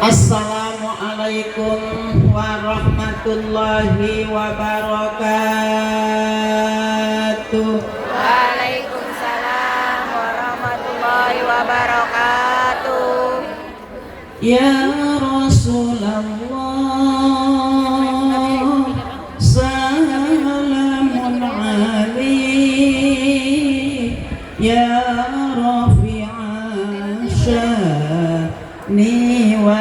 Assalamualaikum warahmatullahi wabarakatuh. Waalaikumsalam warahmatullahi wabarakatuh. Ya Rasulullah, salamun alaik. Ya Rafi'an sya'ni wa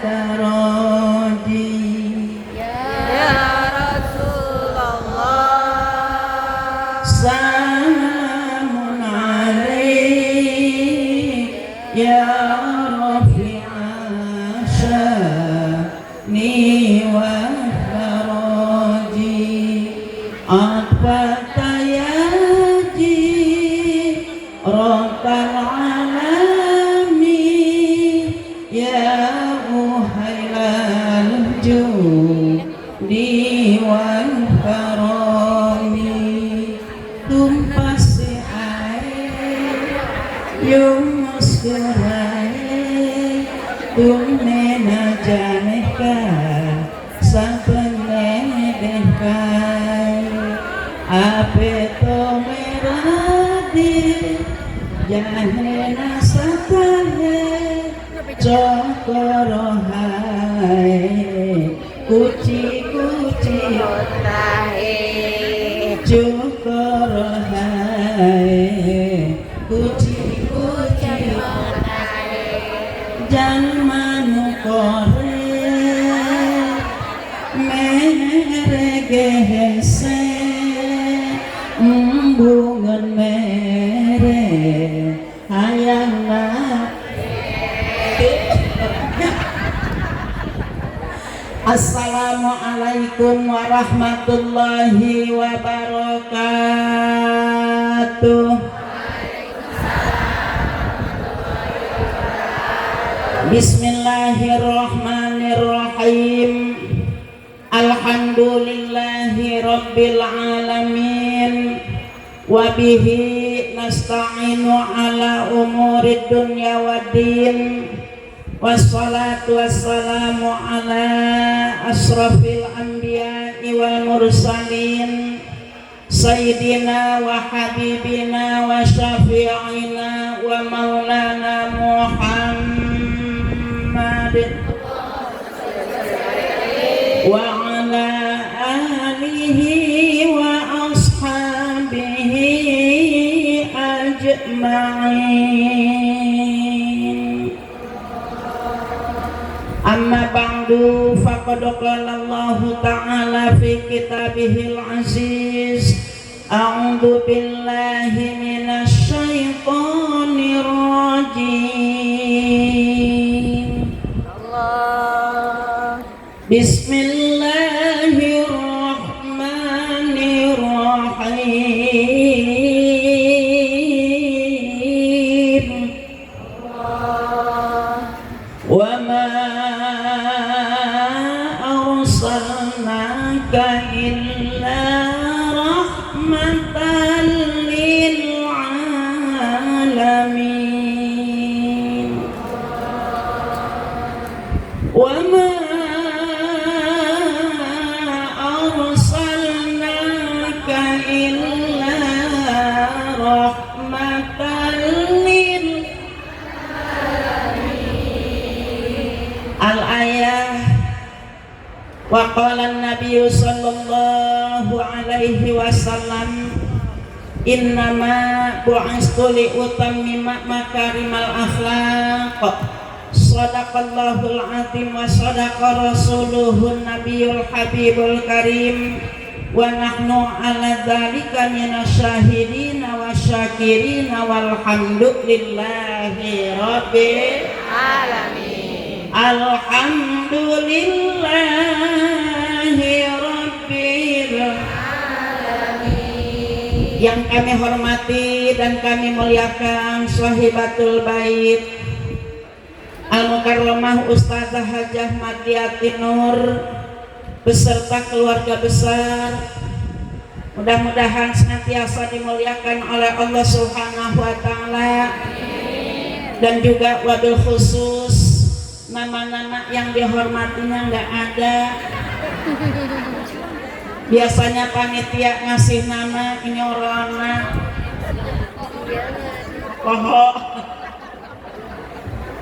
daraji. Ya Rasulullah, Salamun alaik. Ya Rafi'an sya'ni wa daraji. Atfata yaji Rabbal alamin. Ya uhailal judi wal karami. Tumpasi air yumus gerai. Tumena janeka sapene dekai. Ape to meradi jahena satane. Cokorohai kuci-kuci tahe Cokorohai kuci-kuci Jalmanu kore meregehese embungan mere hayangna. Assalamualaikum warahmatullahi wabarakatuh. Bismillahirrahmanirrahim. Alhamdulillahi rabbil alamin. Wabihi nasta'inu ala umurid dunya waddin. Wassalatu wassalamu ala asrafil anbiya'i wal mursalin. Sayyidina wa habibina wa syafi'ina wa maulana Muhammad wa ala alihi wa ashabihi ajma'in. Amma ba'du, faqad qala Allah ta'ala fi kitabihil aziz. A'udzu billahi minasy syaithanir rajim. Allah. Bismillahirrahmanirrahim. Wa ma arsalnaka illa rahmatan lil alamin. Wa ma arsalnaka illa rahmatan lil al-ayah. Wa qala an-nabiy sallallahu alaihi wasallam, innama bu'istu li utammima makarimal akhlaq. Shadaqallahul azim wa shadaqa rasuluhun nabiyul habibul karim. Wa nahnu ala dzalika minasyahidin wa syakirina walhamdulillahi rabbil Alamin. alhamdulillahi rabbil alamin. Yang kami hormati dan kami muliakan sahibatul bait Al-Mukarramah Ustazah Hajah Madiati Nur beserta keluarga besar, mudah-mudahan senantiasa dimuliakan oleh Allah Subhanahu wa Ta'ala, dan juga wabil khusus nama-nama yang dihormatinya nggak ada. Biasanya panitia ngasih nama ini orang pohon.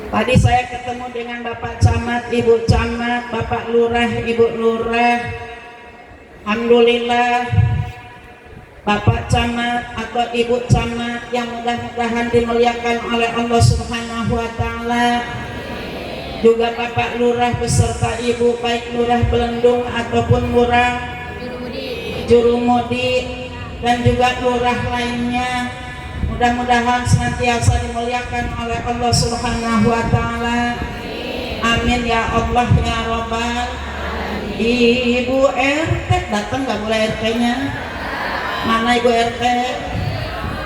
Tadi saya ketemu dengan Bapak Camat, Ibu Camat, Bapak Lurah, Ibu Lurah. Alhamdulillah Bapak Camat atau Ibu Camat yang mudah-mudahan dimuliakan oleh Allah Subhanahu wa Ta'ala. Juga Bapak Lurah beserta Ibu, baik Lurah Belendung ataupun Lurah Jurumudi dan juga lurah lainnya, mudah-mudahan senantiasa dimuliakan oleh Allah Subhanahu wa Ta'ala. Amin ya Allah ya Rabbal. Ibu RT datang nggak boleh RT-nya? Mana Ibu RT?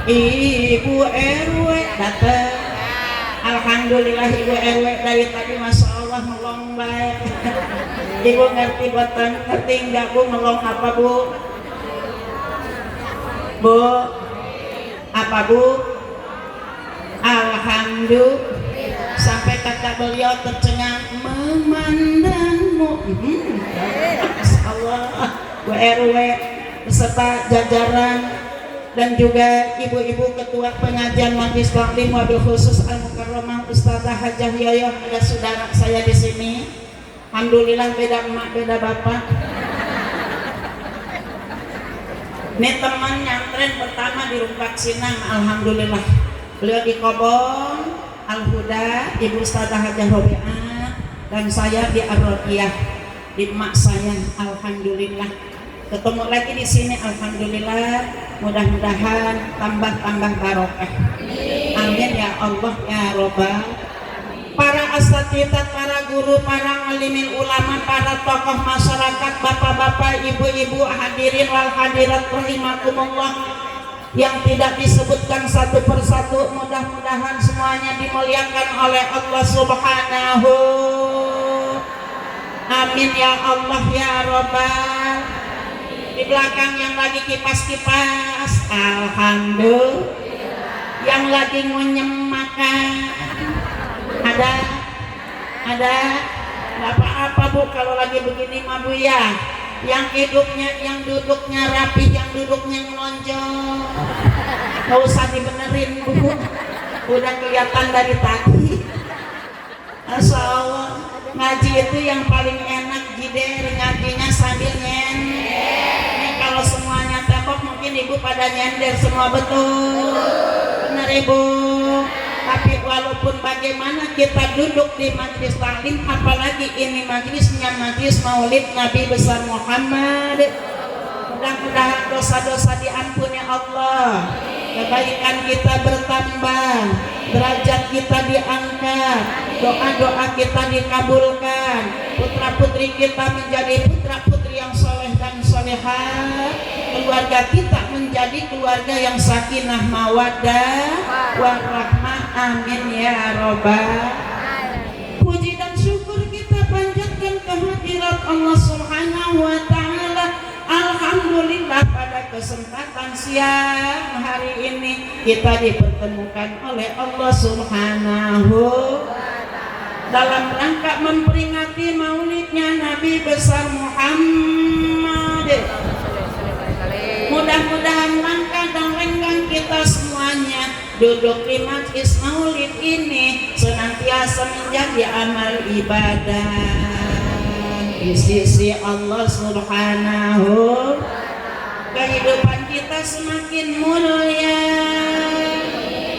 Ibu RW datang. Alhamdulillah Ibu RW dari tadi Masya Allah melong baik. Ibu ngerti boten? Ngerti nggak Bu melong apa Bu? Bu, apa Bu? Alhamdulillah. Sampai kata beliau tercengang memandangmu. Masya Allah. Bu RW beserta jajaran dan juga ibu-ibu ketua pengajian Majelis Taklim wabil khusus Al-Mukarramah Ustazah Hajah Yoyo, ada saudara saya di sini. Alhamdulillah beda emak beda bapak. Ini teman nyantren pertama di Rumpak Sinang, alhamdulillah. Beliau di Kobon, Al-Huda, Ibu Ustazah Hajah Robi'ah, dan saya di Ar-Raqiyah, di emak saya, alhamdulillah. Ketemu lagi di sini, alhamdulillah. Mudah-mudahan tambah barokah. Amin ya Allah ya Rabbal. Para asatidat, para guru, para alimin ulama, para tokoh masyarakat, bapak-bapak, ibu-ibu, hadirin wal hadirat rahimakumullah yang tidak disebutkan satu persatu, mudah-mudahan semuanya dimuliakan oleh Allah Subhanahu. Amin ya Allah ya Rabbal. Di belakang yang lagi kipas-kipas, alhamdulillah. Yang lagi ngunyem makan, ada nggak apa-apa Bu kalau lagi begini mah Bu ya. Yang hidupnya, yang duduknya rapi, yang duduknya melonjol, nggak usah dibenerin Bu, udah kelihatan dari tadi. Masya Allah, ngaji itu yang paling enak jider, ngajinya sambil nyender. Kalau semuanya tembok mungkin Ibu pada nyender semua, betul benar Ibu. Tapi walaupun bagaimana kita duduk di majelis taklim, apalagi ini majelisnya majelis maulid Nabi besar Muhammad, mudah-mudahan dosa-dosa diampuni Allah, kebaikan kita bertambah, derajat kita diangkat, doa-doa kita dikabulkan, putra-putri kita menjadi putra-putri yang soleh dan solehah, keluarga kita menjadi keluarga yang sakinah mawaddah warahmah. Amin ya Rabbal. Puji dan syukur kita panjatkan kehadirat Allah Subhanahu wa Ta'ala. Alhamdulillah pada kesempatan siang hari ini kita dipertemukan oleh Allah Subhanahu dalam rangka memperingati maulidnya Nabi besar Muhammad. Mudah-mudahan langkah dan lenggang kita semuanya duduk di majlis maulid ini senantiasa menjadi amal ibadah di sisi Allah Subhanahu. Kehidupan kita semakin mulia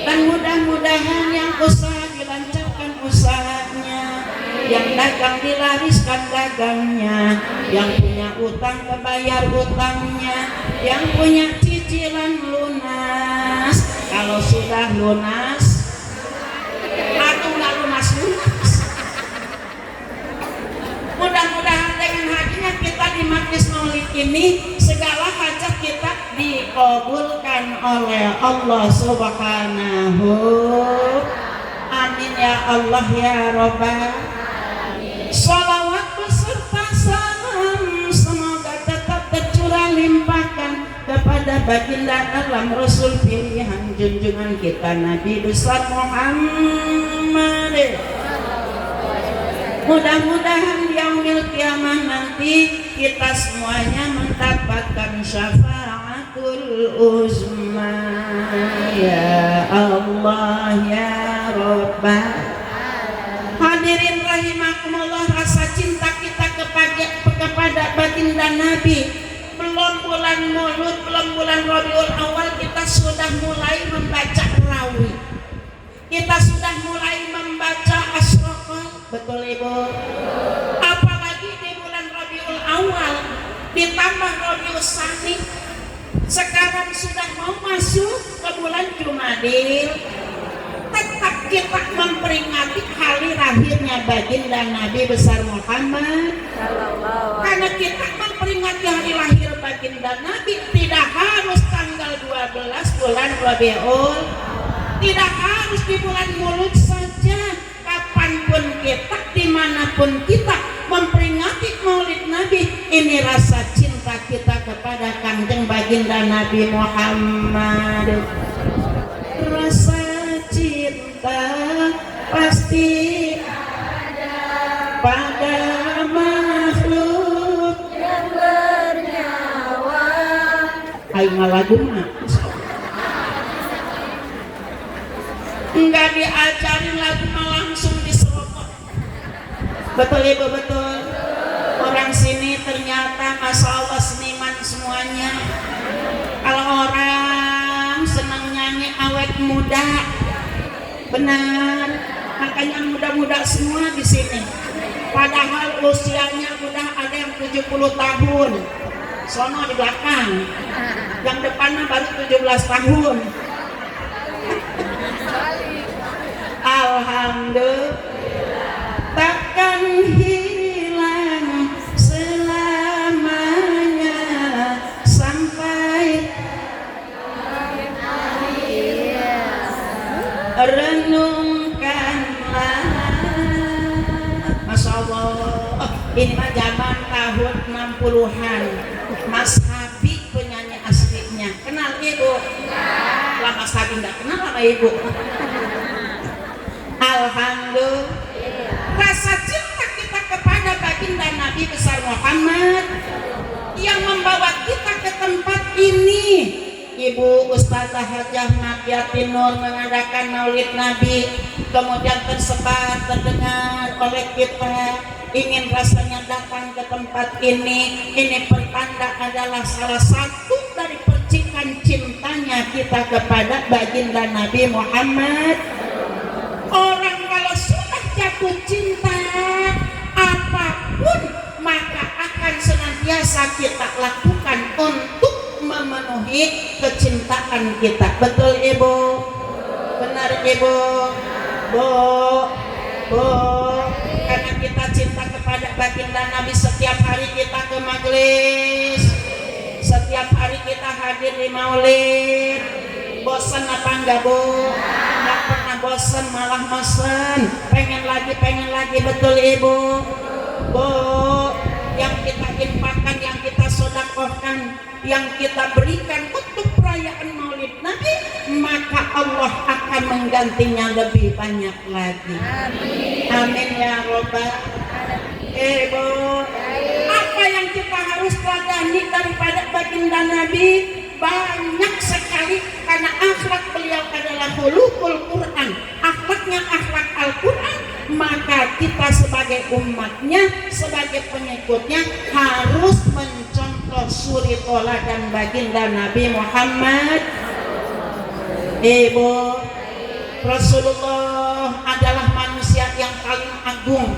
dan mudah-mudahan yang usaha dilancarkan usahanya, yang dagang dilariskan dagangnya, yang punya utang kebayar utangnya, yang punya cicilan lunas. Kalau sudah lunas atau nggak lunas. Mudah-mudahan dengan hadirnya kita di majlis maulid ini segala hajat kita dikabulkan oleh Allah Subhanahu. Amin ya Allah ya Rabbal. Sholawat beserta salam semoga tetap tercurah limpahkan kepada baginda alam Rasul pilihan junjungan kita Nabi besar Muhammad. Mudah-mudahan yaumil kiamah nanti kita semuanya mendapatkan syafaatul uzma. Ya Allah ya Rabbal. Hadirin rahimakumullah, rasa cinta kita kepada baginda Nabi. Belum bulan Maulud, belum bulan Rabiul Awal kita sudah mulai membaca rawi. Kita sudah mulai membaca asyraqah. Betul Ibu? Apalagi di bulan Rabiul Awal ditambah Rabiul Tsani. Sekarang sudah mau masuk ke bulan Jumadil. Tetap kita memperingati hari lahirnya baginda Nabi besar Muhammad. Karena kita memperingati hari lahir baginda Nabi tidak harus tanggal 12 bulan Rabiul, tidak harus di bulan Maulud saja. Kapanpun kita, dimanapun kita memperingati Maulid Nabi, ini rasa cinta kita kepada Kangjeng baginda Nabi Muhammad. Rasa cinta pasti ada pada makhluk yang bernyawa. Aing ngalagu mah enggak diajarin lagu mah langsung diserobot. Betul Ibu, betul. Orang sini ternyata Masya Allah seniman semuanya. Kalau orang senang nyanyi awet muda, benar, makanya muda-muda semua di sini. Padahal usianya udah ada yang 70 tahun. Sono di belakang. Yang depannya baru 17 tahun. Alhamdulillah, takkan hilang selamanya sampai renungkanlah. Masya Allah, ini mah zaman tahun 60-an. Mas Habib penyanyi aslinya. Kenal Ibu? Lah Mas Habib nggak kenal sama Ibu. Alhamdulillah, rasa cinta kita kepada baginda Nabi besar Muhammad yang membawa kita ke tempat ini. Ibu Ustazah Hajah Makiati Nur mengadakan Maulid Nabi, kemudian tersebar, terdengar oleh kita, ingin rasanya datang ke tempat ini. Ini pertanda adalah salah satu dari percikan cintanya kita kepada baginda Nabi Muhammad. Orang kalau sudah jatuh cinta, apapun maka akan senantiasa kita lakukan untuk memenuhi kecintaan kita. Betul Ibu? Benar Ibu? Bu? Karena kita cinta kepada baginda Nabi, setiap hari kita ke majelis, setiap hari kita hadir di maulid. Bosan apa enggak Bu? Enggak pernah bosan, malah mesen, pengen lagi. Betul Ibu? Bu, yang kita infakkan, yang kita sedekahkan, yang kita berikan untuk perayaan Maulid Nabi, maka Allah akan menggantinya lebih banyak lagi. Amin ya Rabbal. Ibu, apa yang kita harus pelajari daripada baginda Nabi? Banyak sekali, karena akhlak beliau adalah khuluqul Quran, akhlaknya akhlak Al-Quran. Maka kita sebagai umatnya, sebagai pengikutnya harus mencontoh suri toladan baginda Nabi Muhammad. Ibu, Rasulullah adalah manusia yang paling agung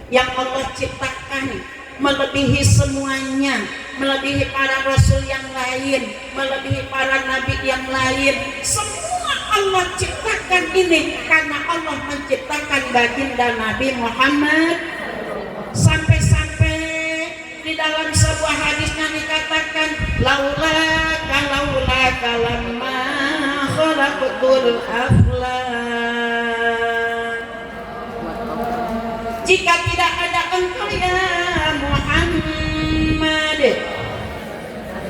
yang Allah ciptakan, melebihi semuanya, melebihi para rasul yang lain, melebihi para nabi yang lain. Semua Allah ciptakan ini karena Allah menciptakan baginda Nabi Muhammad. Sampai-sampai di dalam sebuah hadisnya dikatakan, laula lamma khalaqtul aflak. Jika tidak ada engkau ya Muhammad,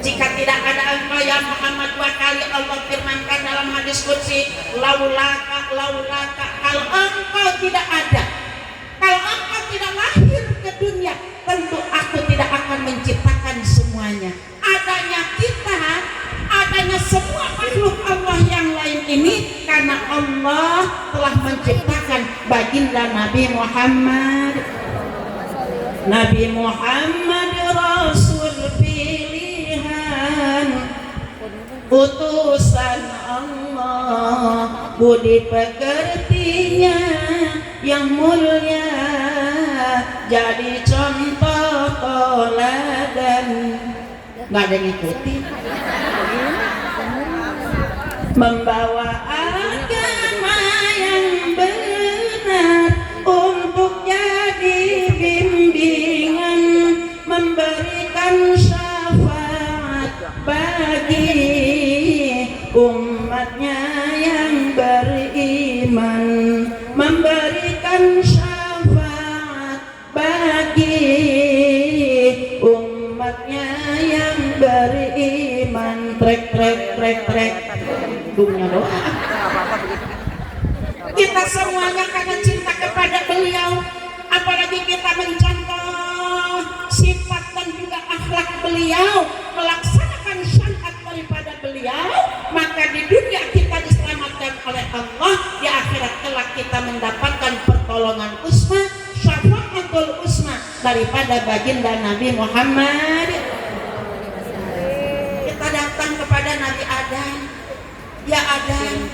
jika tidak ada engkau ya Muhammad, dua kali Allah firmankan dalam hadis qudsi, laulaka, kalau engkau tidak ada, kalau engkau tidak lahir baginda Nabi Muhammad. Nabi Muhammad Rasul pilihan, utusan Allah, budi pekertinya yang mulia, jadi contoh teladan. Nggak ada yang ngikutin. Membawa agama yang benar untuk jadi bimbingan, memberikan syafaat bagi umatnya yang beriman, memberikan syafaat bagi umatnya yang beriman. Trek dunia doa. Kita semuanya karena cinta kepada beliau, apalagi kita mencontoh sifat dan juga akhlak beliau, melaksanakan syariat daripada beliau, maka di dunia kita diselamatkan oleh Allah, di akhirat kelak kita mendapatkan pertolongan usma, syafaatul usma daripada baginda Nabi Muhammad. Kita datang kepada Nabi Adam, ya Adam,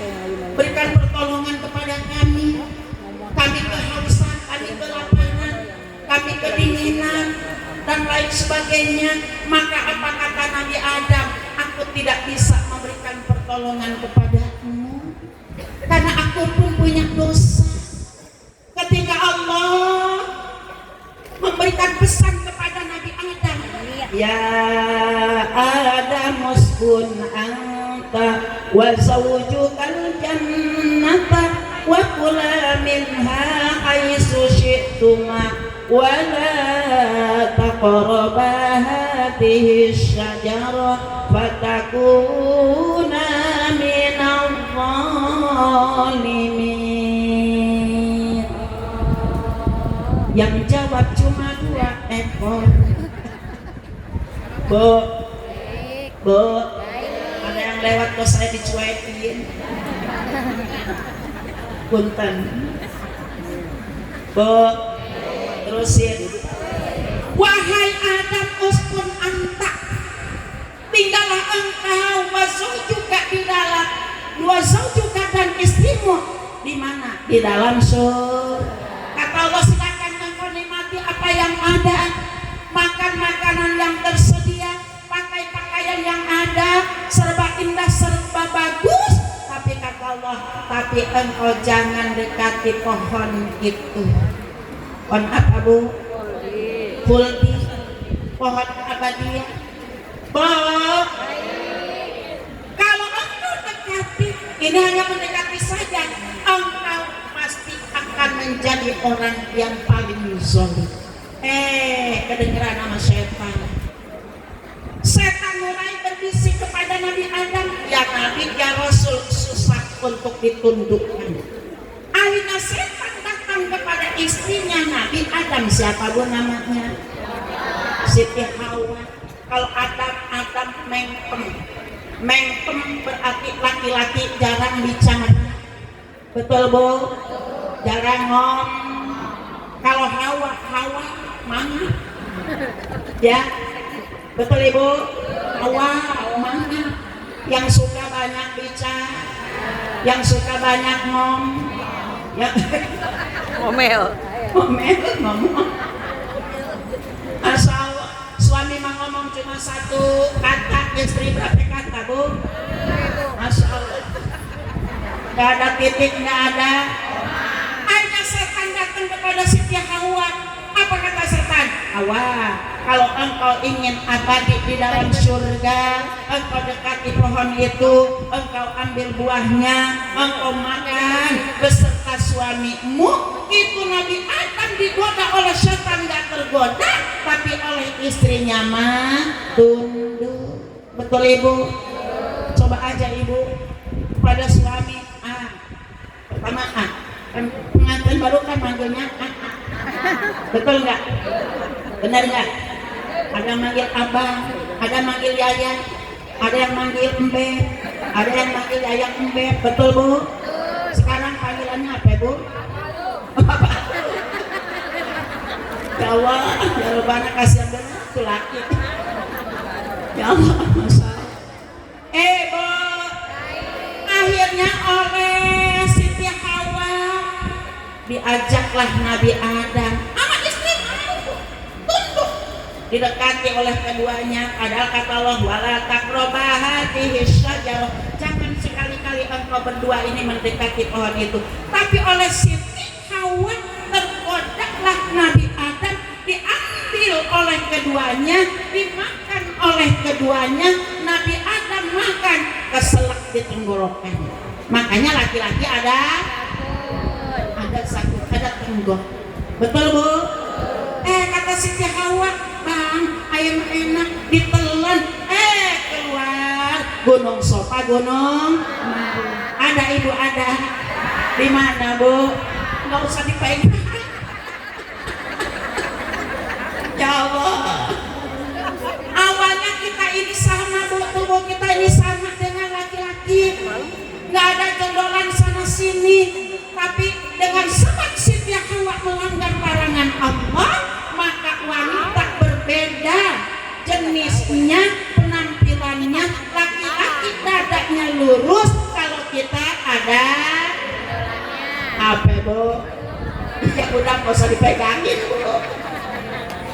berikan pertolongan kepada kami. Kami kehausan, kami kelaparan, kami kedinginan dan lain sebagainya. Maka apa kata Nabi Adam? Aku tidak bisa memberikan pertolongan kepadamu karena aku pun punya dosa. Ketika Allah memberikan pesan kepada Nabi Adam, ya Adam uskun anta wa zawjukal jannata wa kula minha haitsu syi'tuma wa la taqraba hadhihi syajarah fatakuna minadh dhalimin. Yang jawab cuma 2 ekor. Bu, ada yang lewat kok saya dicuekin. Punten. Bu, terusin. Wahai Adam, uskun anta, tinggallah engkau, wasau juga di dalam, wasau juga dan istrimu di mana? Di dalam surga. Kata Allah, silakan engkau nikmati apa yang ada, makan makanan yang tersedia, pakai pakaian yang ada, serba indah, serba bagus. Tapi kata Allah, tapi engkau jangan dekati pohon itu. Pohon apa, Bu? Khuldi, pohon abadiah. Kalau engkau dekati, ini hanya mendekati saja, engkau pasti akan menjadi orang yang paling zalim. Kedengeran nama setan. Setan mulai berbisik kepada Nabi Adam, ya Nabi, ya Rasul, susah untuk ditundukkan. Akhirnya setan datang kepada istrinya Nabi Adam. Siapa Bu namanya? Siti Hawa. Kalau Adam mengpem. Mengpem berarti laki-laki jarang bicara. Betul Bu? Jarang ngomong. Kalau Hawa mana? Ya, betul Ibu? Hawa mana? Yang suka banyak bicara, yang suka banyak ngomong, ngomong. Asal suami mah ngomong cuma 1 kata, istri berapa kata Bu? Masya Allah. Gak ada titik, gak ada. Hanya setan datang kepada Siti Hawa. Apa kata setan? Hawa, kalau engkau ingin abadi di dalam surga, engkau dekati pohon itu, engkau ambil buahnya, engkau makan beserta suamimu. Itu Nabi Adam digoda oleh setan, gak tergoda, tapi oleh istrinya mah tunduk. Betul Ibu? Coba aja Ibu pada suami, pertama pengantin baru kan manggilnya betul nggak? Benar nggak? Ada manggil abang, ada manggil yaya, ada yang manggil embe, ada yang manggil ayah embe. Betul Bu? Sekarang panggilannya apa Bu? Ya Allah, ya Rabbana kasihan bener tuh laki. Ya Allah, masalah. Bo, akhirnya oleh Siti Hawa diajaklah Nabi Adam sama istri tunduk, didekati oleh keduanya. Padahal kata Allah, wala taqrabah hadhihi syajarah, jangan sekali-kali engkau berdua ini mendekati pohon itu. Tapi oleh Siti Hawa tergodaklah Nabi Adam, diambil oleh keduanya, dimakan oleh keduanya. Nabi Adam makan, keselak di tenggorokan. Makanya laki-laki ada satu, ada tenggorok. Betul Bu? Kata Siti Hawa, Bang, ayam enak ditelan. Keluar gunung sopa, gunung ada. Ibu ada di mana Bu? Nggak usah dipegang. Ya Allah, awalnya kita ini sama Bu, tubuh kita ini sama dengan laki-laki, nggak ada jondolan sana sini. Tapi dengan sebab Siti Hawa melanggar larangan Allah, maka wanita berbeda jenisnya, penampilannya. Laki-laki dadanya lurus, kalau kita ada apa Bu? Ya udah nggak usah dipegangin Bu.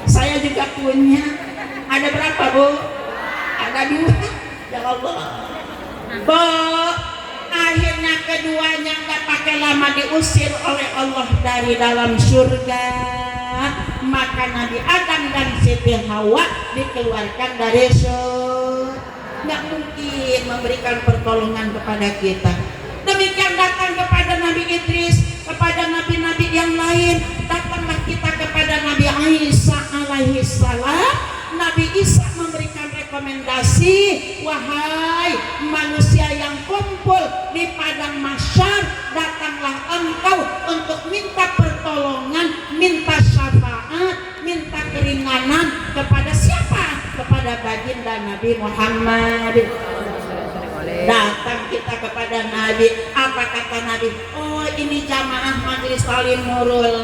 Saya juga punya. Ada berapa Bu? Ada 2. Ya Allah. Bu, akhirnya keduanya nggak pakai lama diusir oleh Allah dari dalam surga. Maka Nabi Adam dan Siti Hawa dikeluarkan dari surga. Nggak mungkin memberikan pertolongan kepada kita. Demikian datang kepada Nabi Idris, kepada nabi-nabi yang lain. Datanglah kita kepada Nabi Isa alaihi salam. Nabi Isa memberikan rekomendasi, wahai manusia yang kumpul di padang mahsyar, datanglah engkau untuk minta pertolongan, minta syafaat, minta keringanan kepada siapa? Kepada baginda Nabi Muhammad. Datang kita kepada Nabi. Apa kata Nabi? Oh, ini jamaah majelis Salim Nurul.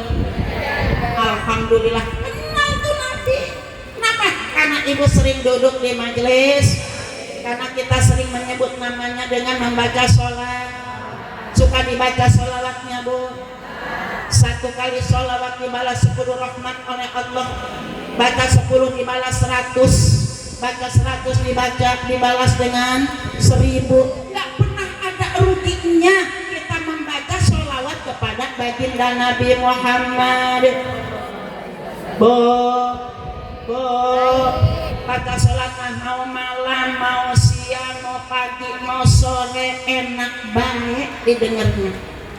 Alhamdulillah. Kenal tuh Nabi. Kenapa? Karena ibu sering duduk di majelis. Karena kita sering menyebut namanya dengan membaca sholat. Suka dibaca sholawatnya Bu. 1 kali sholawat dibalas 10 rahmat oleh Allah. Baca 10 dibalas 100. Baca 100 dibalas dengan 1000. Nggak pernah ada ruginya kita membaca sholawat kepada baginda Nabi Muhammad. Bu, baca sholat mau malam, mau siang, mau pagi, mau sore, enak baik didengarnya.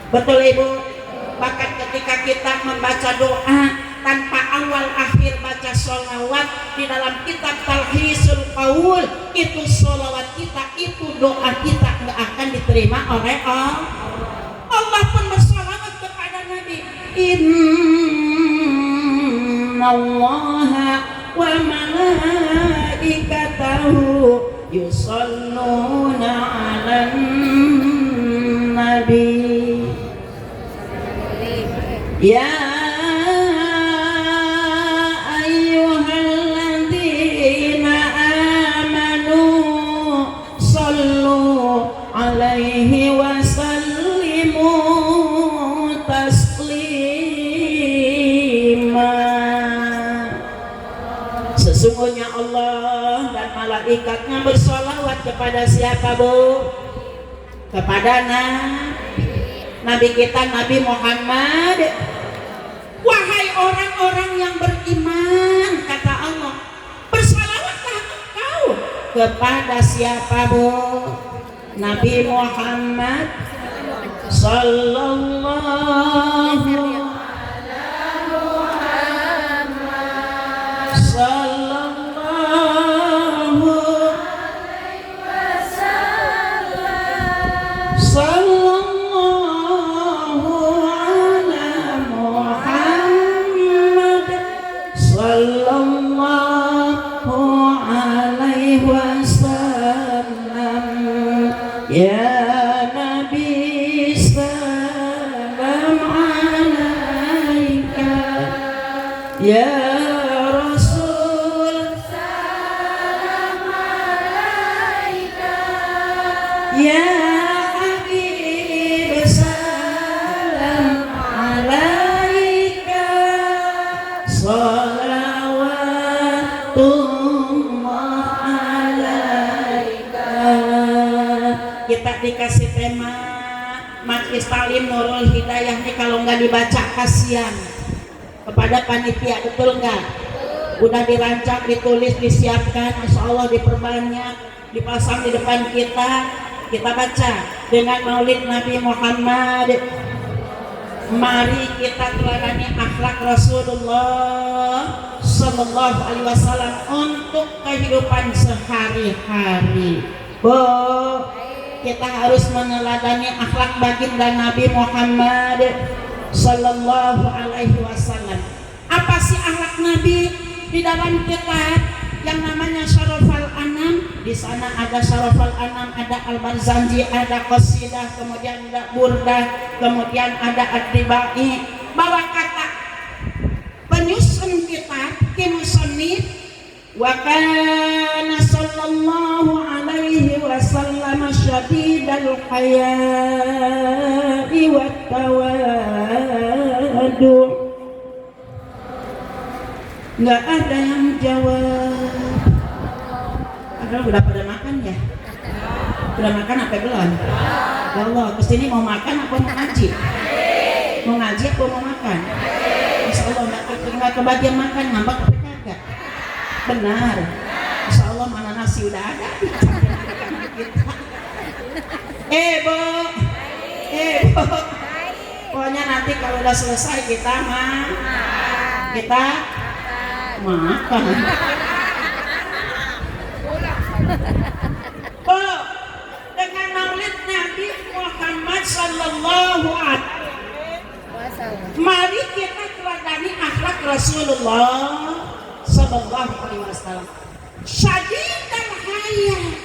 Betul Ibu? Bahkan ketika kita membaca doa tanpa awal akhir baca sholawat, di dalam kitab Talhisul Qaul, itu sholawat kita, itu doa kita nggak akan diterima oleh Allah. Allah pun bersholawat kepada Nabi, innallaha wa malaikatahu yusholluna 'alan nabi. Ya ayyuhalladzina amanu sallu alaihi wa sallimu taslima. Sesungguhnya Allah dan malaikatnya bersolawat kepada siapa Bu? Kepada Nabi kita Nabi Muhammad. Wahai orang-orang yang beriman, kata Allah, bersalawatlah engkau kepada siapa Bu? Nabi Muhammad sallallahu ya Nabi salam Ya Rasul Ya Habib salam alaika Salawatullah alaika. Kita dikasih tema Majlis Talim Nurul Hidayah nih, kalau nggak dibaca kasihan kepada panitia, betul nggak? Udah dirancang, ditulis, disiapkan, Masya Allah diperbanyak, dipasang di depan kita baca dengan maulid Nabi Muhammad. Mari kita teladani akhlak Rasulullah Sallallahu Alaihi Wasallam untuk kehidupan sehari-hari. Kita harus meneladani akhlak baginda Nabi Muhammad Sallallahu Alaihi Wasallam. Apa sih akhlak Nabi? Di dalam kitab yang namanya Syarafal Anam, di sana ada Syarafal Anam, ada Al-Barzanji, ada Qasidah, kemudian ada Burdah, kemudian ada Ad-Dibai. Bahwa kata penyusun kitab Musannif, wa kana sallallahu alaihi wasallam syadidal haya'i wat tawadu. Nggak ada yang jawab. Padahal udah pada makan ya? Udah makan apa belum? Ya Allah, kesini mau makan apa mau ngaji? Mau ngaji apa mau makan? Insya Allah nggak kebagian makan, ngambek apa kagak? Benar. Insya Allah mana nasi udah ada. Bu. Pokoknya nanti kalau udah selesai kita makan. Dengan maulid Nabi Muhammad Sallallahu Alaihi Wasallam, mari kita teladani akhlak Rasulullah Sallallahu Alaihi Wasallam. Syadidul haya,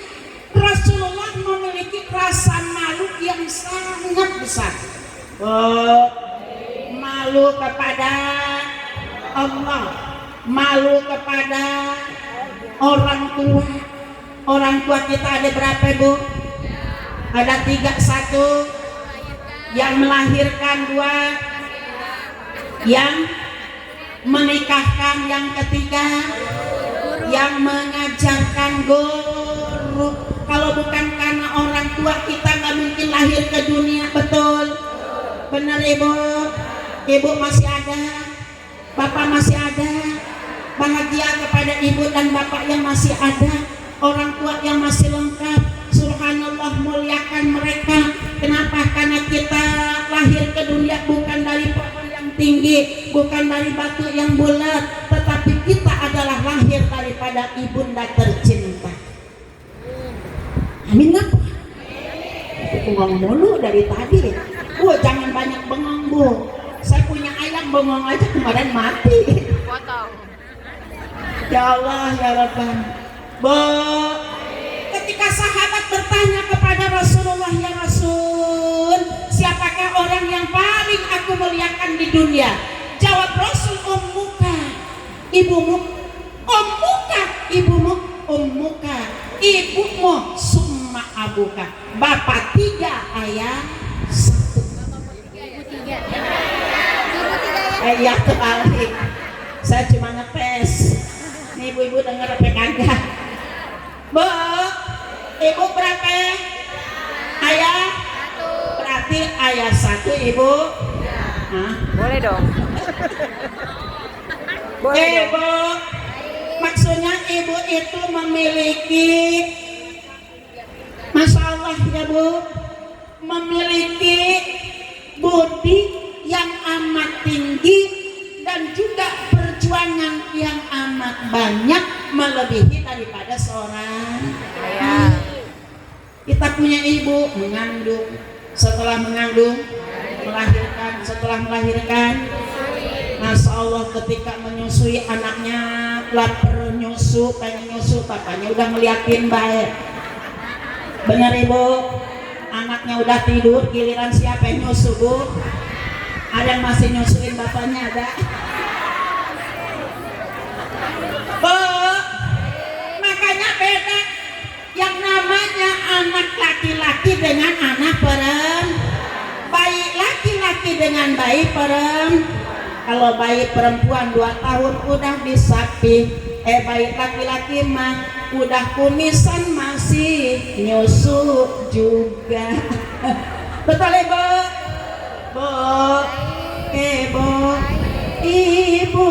Rasulullah memiliki rasa malu yang sangat besar. Malu kepada Allah, malu kepada orang tua. Orang tua kita ada berapa, Bu? Ada 3. 1 yang melahirkan, 2 yang menikahkan, yang ketiga yang mengajarkan, guru. Kalau bukan karena orang tua kita nggak mungkin lahir ke dunia, betul? Benar Ibu? Ibu masih ada, Bapak masih ada. Bahagia kepada ibu dan bapak yang masih ada, orang tua yang masih lengkap. Subhanallah, muliakan mereka. Kenapa? Karena kita lahir ke dunia bukan dari pohon yang tinggi, bukan dari batu yang bulat, tetapi kita adalah lahir daripada ibunda tercinta. Amin apa? Bengong mulu dari tadi. Jangan banyak bengong, Bu. Saya punya ayam bengong aja kemarin mati. Potong. Ya Allah, ya Rabbana. Ketika sahabat bertanya kepada Rasulullah, ya Rasul, siapakah orang yang paling aku muliakan di dunia? Jawab Rasul, ummuka, ibumu. Ummuka, ibumu. Ummuka, ibumu. Summa abuka. Bapak 3, ayah 1. Ibu 3. Ibu 3 ya. Ya terbalik. Saya cuma ngetes. Nih ibu-ibu denger apa kagak? Bu, ibu berapa? Ayah? 1. Berarti ayah 1, ibu? Hah? Boleh dong. Boleh dong. Ibu, maksudnya ibu itu memiliki, Masya Allah ya Bu, memiliki budi yang amat tinggi dan juga perjuangan yang amat banyak, melebihi daripada seorang ayah. Kita punya ibu mengandung, setelah mengandung melahirkan, setelah melahirkan, Masya Allah ketika menyusui anaknya lapar nyusu, pengen nyusu, papanya udah ngeliatin baik. Benar Ibu? Anaknya udah tidur, giliran siapa yang nyusu, Bu? Ada yang masih nyusuin bapaknya, ada? dengan anak bayi laki-laki dengan bayi kalau bayi perempuan 2 tahun udah disapih, bayi laki-laki mah udah kumisan masih nyusu juga. Betul ibu? Bu, ibu, ibu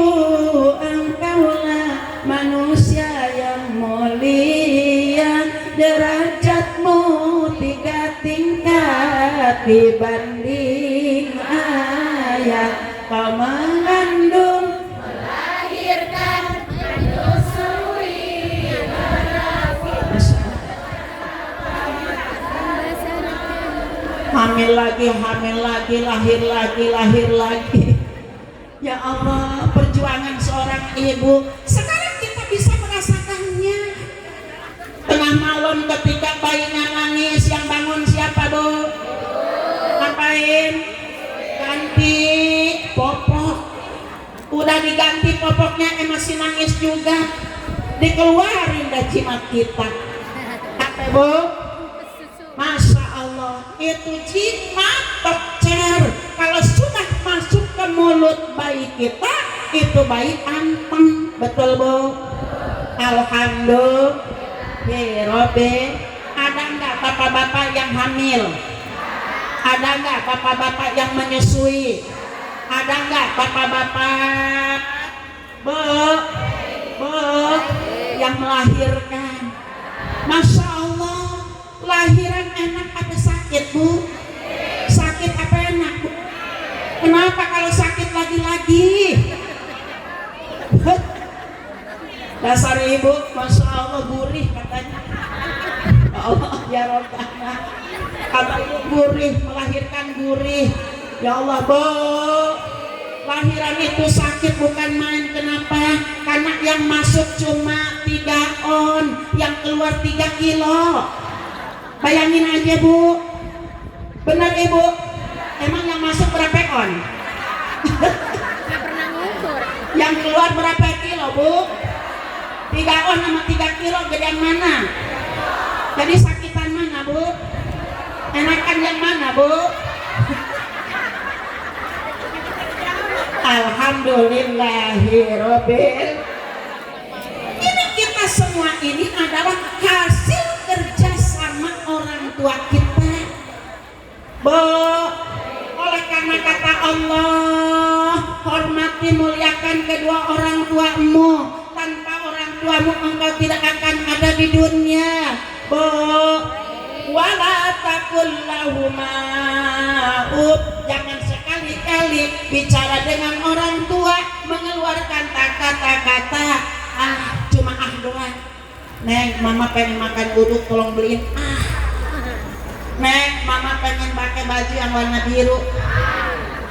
engkaulah manusia yang mulia, derajatmu 3 tingkat dibanding ayah. Kau mengandung, Melahirkan, menyusui, merafik. hamil lagi, lahir lagi. Ya Allah, perjuangan seorang ibu. Sekarang kita bisa merasakannya. Tengah malam ketika bayinya nangis, yang bangun siapa, Bu? Ngapain? Ganti popok. Udah diganti popoknya, masih nangis juga. Dikeluarin dah jimat kita. Apa, Bu? Masya Allah, itu jimat dokter. Kalau sudah masuk ke mulut bayi kita, itu bayi anteng. Betul, Bu? Alhamdulillah. Ya Robbe. Ada nggak bapak-bapak yang hamil? Ada nggak bapak-bapak yang menyusui? Ada nggak bapak-bapak yang melahirkan? Masya Allah, lahiran enak apa sakit, Bu? Sakit apa enak, Bu? Kenapa kalau sakit lagi-lagi? Dasar ibu, Masya Allah gurih katanya. Ya Allah, ya Rabbana. Kata ibu gurih, melahirkan gurih. Ya Allah, Bu, lahiran itu sakit bukan main. Kenapa? Karena yang masuk cuma 3 on, yang keluar 3 kilo. Bayangin aja, Bu. Benar, Ibu? Emang yang masuk berapa on? Nggak pernah ngukur. Yang keluar berapa kilo, Bu? 3 on sama 3 kilo, gedean mana? Jadi sakitan mana, Bu? Enakan yang mana, Bu? Alhamdulillahirobbil. Ini kita semua ini adalah hasil kerja sama orang tua kita, Bu. Oleh karena kata Allah, hormati muliakan kedua orang tuamu. Tanpa orang tuamu engkau tidak akan ada di dunia, Bu. Wala taqul lahuma uf. Jangan sekali-kali bicara dengan orang tua mengeluarkan kata-kata cuma doang. Neng, mama pengen makan uduk, tolong beliin. Neng, mama pengen pakai baju yang warna biru.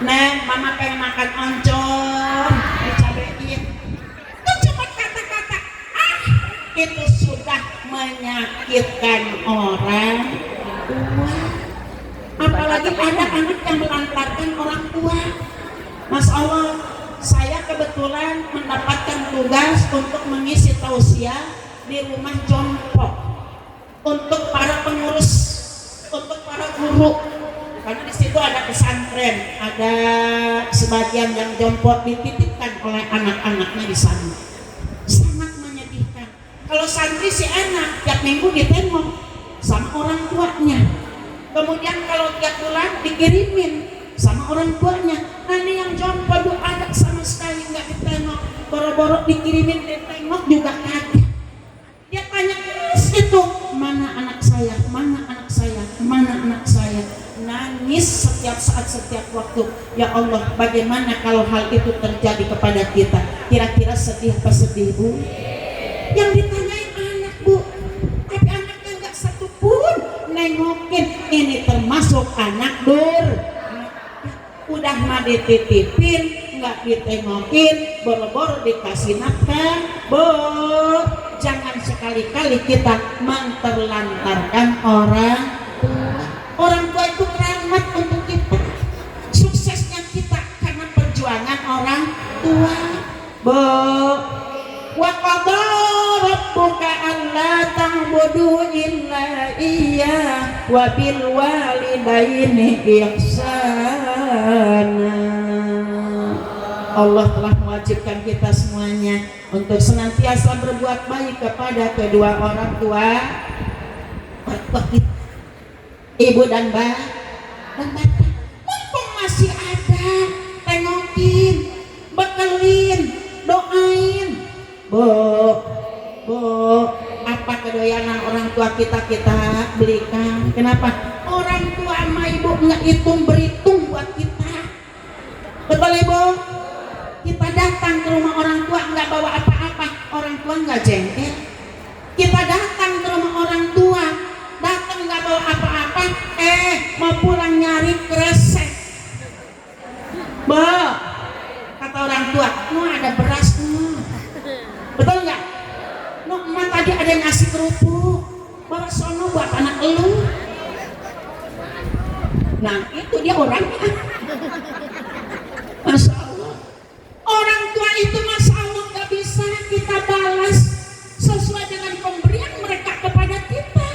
Neng, mama pengen makan oncom, dicabein. Itu cuma kata-kata itu sudah menyakitkan orang tua. Apalagi ada anak yang melantarkan orang tua. Mas Allah, saya kebetulan mendapatkan tugas untuk mengisi tausiah di rumah jompo untuk para pengurus, untuk para guru. Karena di situ ada pesantren, ada sebagian yang jompo dititipkan oleh anak-anaknya di sana. Sangat menyedihkan. Kalau santri si anak tiap minggu ditengok sama orang tuanya. Kemudian kalau tiap bulan dikirimin sama orang tuanya. Nah ini yang jompo ada sama sekali nggak ditengok. Boro-boro dikirimin ditengok juga kagak. Dia tanya terus itu, mana anak saya, mana anak saya, mana anak saya. Nangis setiap saat, setiap waktu. Ya Allah, bagaimana kalau hal itu terjadi kepada kita? Kira-kira sedih apa sedih, Bu? Yang ditanyain anak, Bu, tapi anaknya nggak satu pun nengokin. Ini termasuk anak dur. Udah mah dititipin, nggak ditengokin, boro-boro dikasih nafkah. Bu, jangan sekali-kali kita menterlantarkan orang tua. Orang tua itu rahmat untuk kita. Suksesnya kita karena perjuangan orang tua. Bu, wa qadha rabbuka alla ta'budu illa iyyah wa bil walidaini ihsana. Allah telah mewajibkan kita semuanya untuk senantiasa berbuat baik kepada kedua orang tua kita, ibu dan bapak. Mumpung masih ada, tengokin, bekelin, doain. Bu, apa kedoyanan orang tua kita belikan? Kenapa? Orang tua sama ibu nggak hitung beritung buat kita. Betul ibu? Kita datang ke rumah orang tua nggak bawa apa-apa, orang tua nggak jengkel. Kita datang ke rumah orang tua, datang nggak bawa apa-apa, mau pulang nyari kresek. Kata orang tua, no ada beras no. Betul nggak? No, emak tadi ada yang ngasih kerupuk, bawa sono buat anak elu. Nah itu dia orangnya. Masya Allah. Orang tua itu Masya Allah gak bisa kita balas sesuai dengan pemberian mereka kepada kita.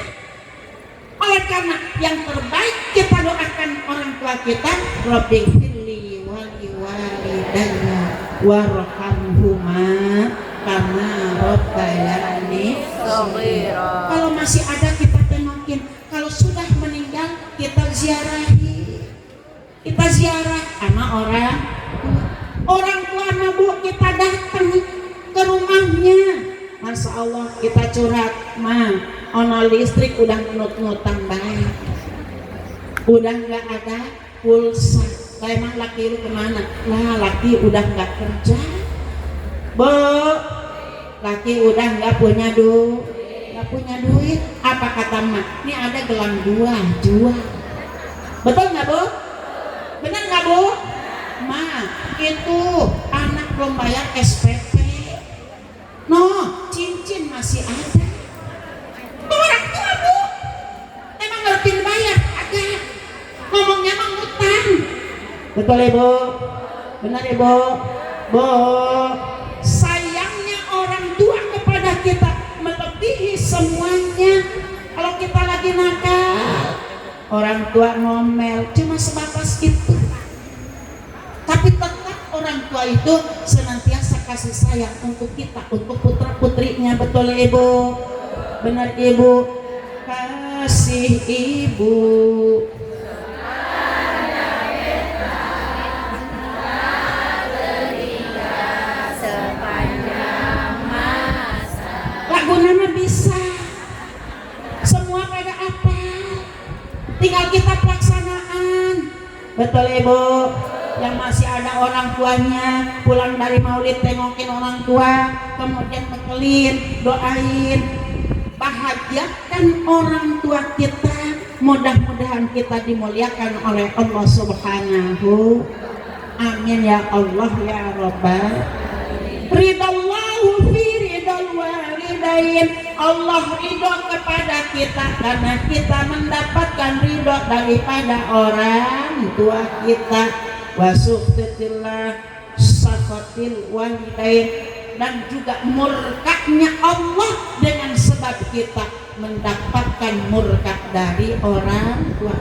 Oleh karena yang terbaik kita doakan orang tua kita, Rabbighfirli wali walidayya warhamhuma kama rabbayani shaghira. Kalau masih ada kita tengokin, kalau sudah meninggal kita ziarahi. Kita ziarah sama orang tua sama bu, kita datang ke rumahnya. Masya Allah kita curhat, ono listrik udah nut-nutan baik, udah nggak ada pulsa. Emang laki lu kemana? Lah laki udah nggak kerja, bu, laki udah nggak punya duit. Apa kata mak? Ini ada gelang dua jual. Betul nggak bu? Benar nggak bu? Ma, itu anak belum bayar SPP. No, cincin masih ada. Orang tua bu, emang ngerti bayar? Agak ngomongnya emang utang. Betul ibu? Benar ibu? Bu, sayangnya orang tua kepada kita melebihi semuanya. Kalau kita lagi nakal, orang tua ngomel cuma sebatas itu. Tapi tetap orang tua itu senantiasa kasih sayang untuk kita, untuk putra putrinya. Betul ibu? Benar ibu? Kasih ibu sepanjang masa. Lagu nama bisa semua pada apa? Tinggal kita pelaksanaan. Betul ibu? Yang masih ada orang tuanya pulang dari maulid tengokin orang tua, kemudian bekelin, doain, bahagiakan orang tua kita. Mudah-mudahan kita dimuliakan oleh Allah Subhanahu. Amin ya Allah ya Rabbal. Ridallahu fi ridal walidain. Allah ridho kepada kita karena kita mendapatkan ridho daripada orang tua kita. Wasuftillah sakhatil walidain, dan juga murkanya Allah dengan sebab kita mendapatkan murka dari orang tua.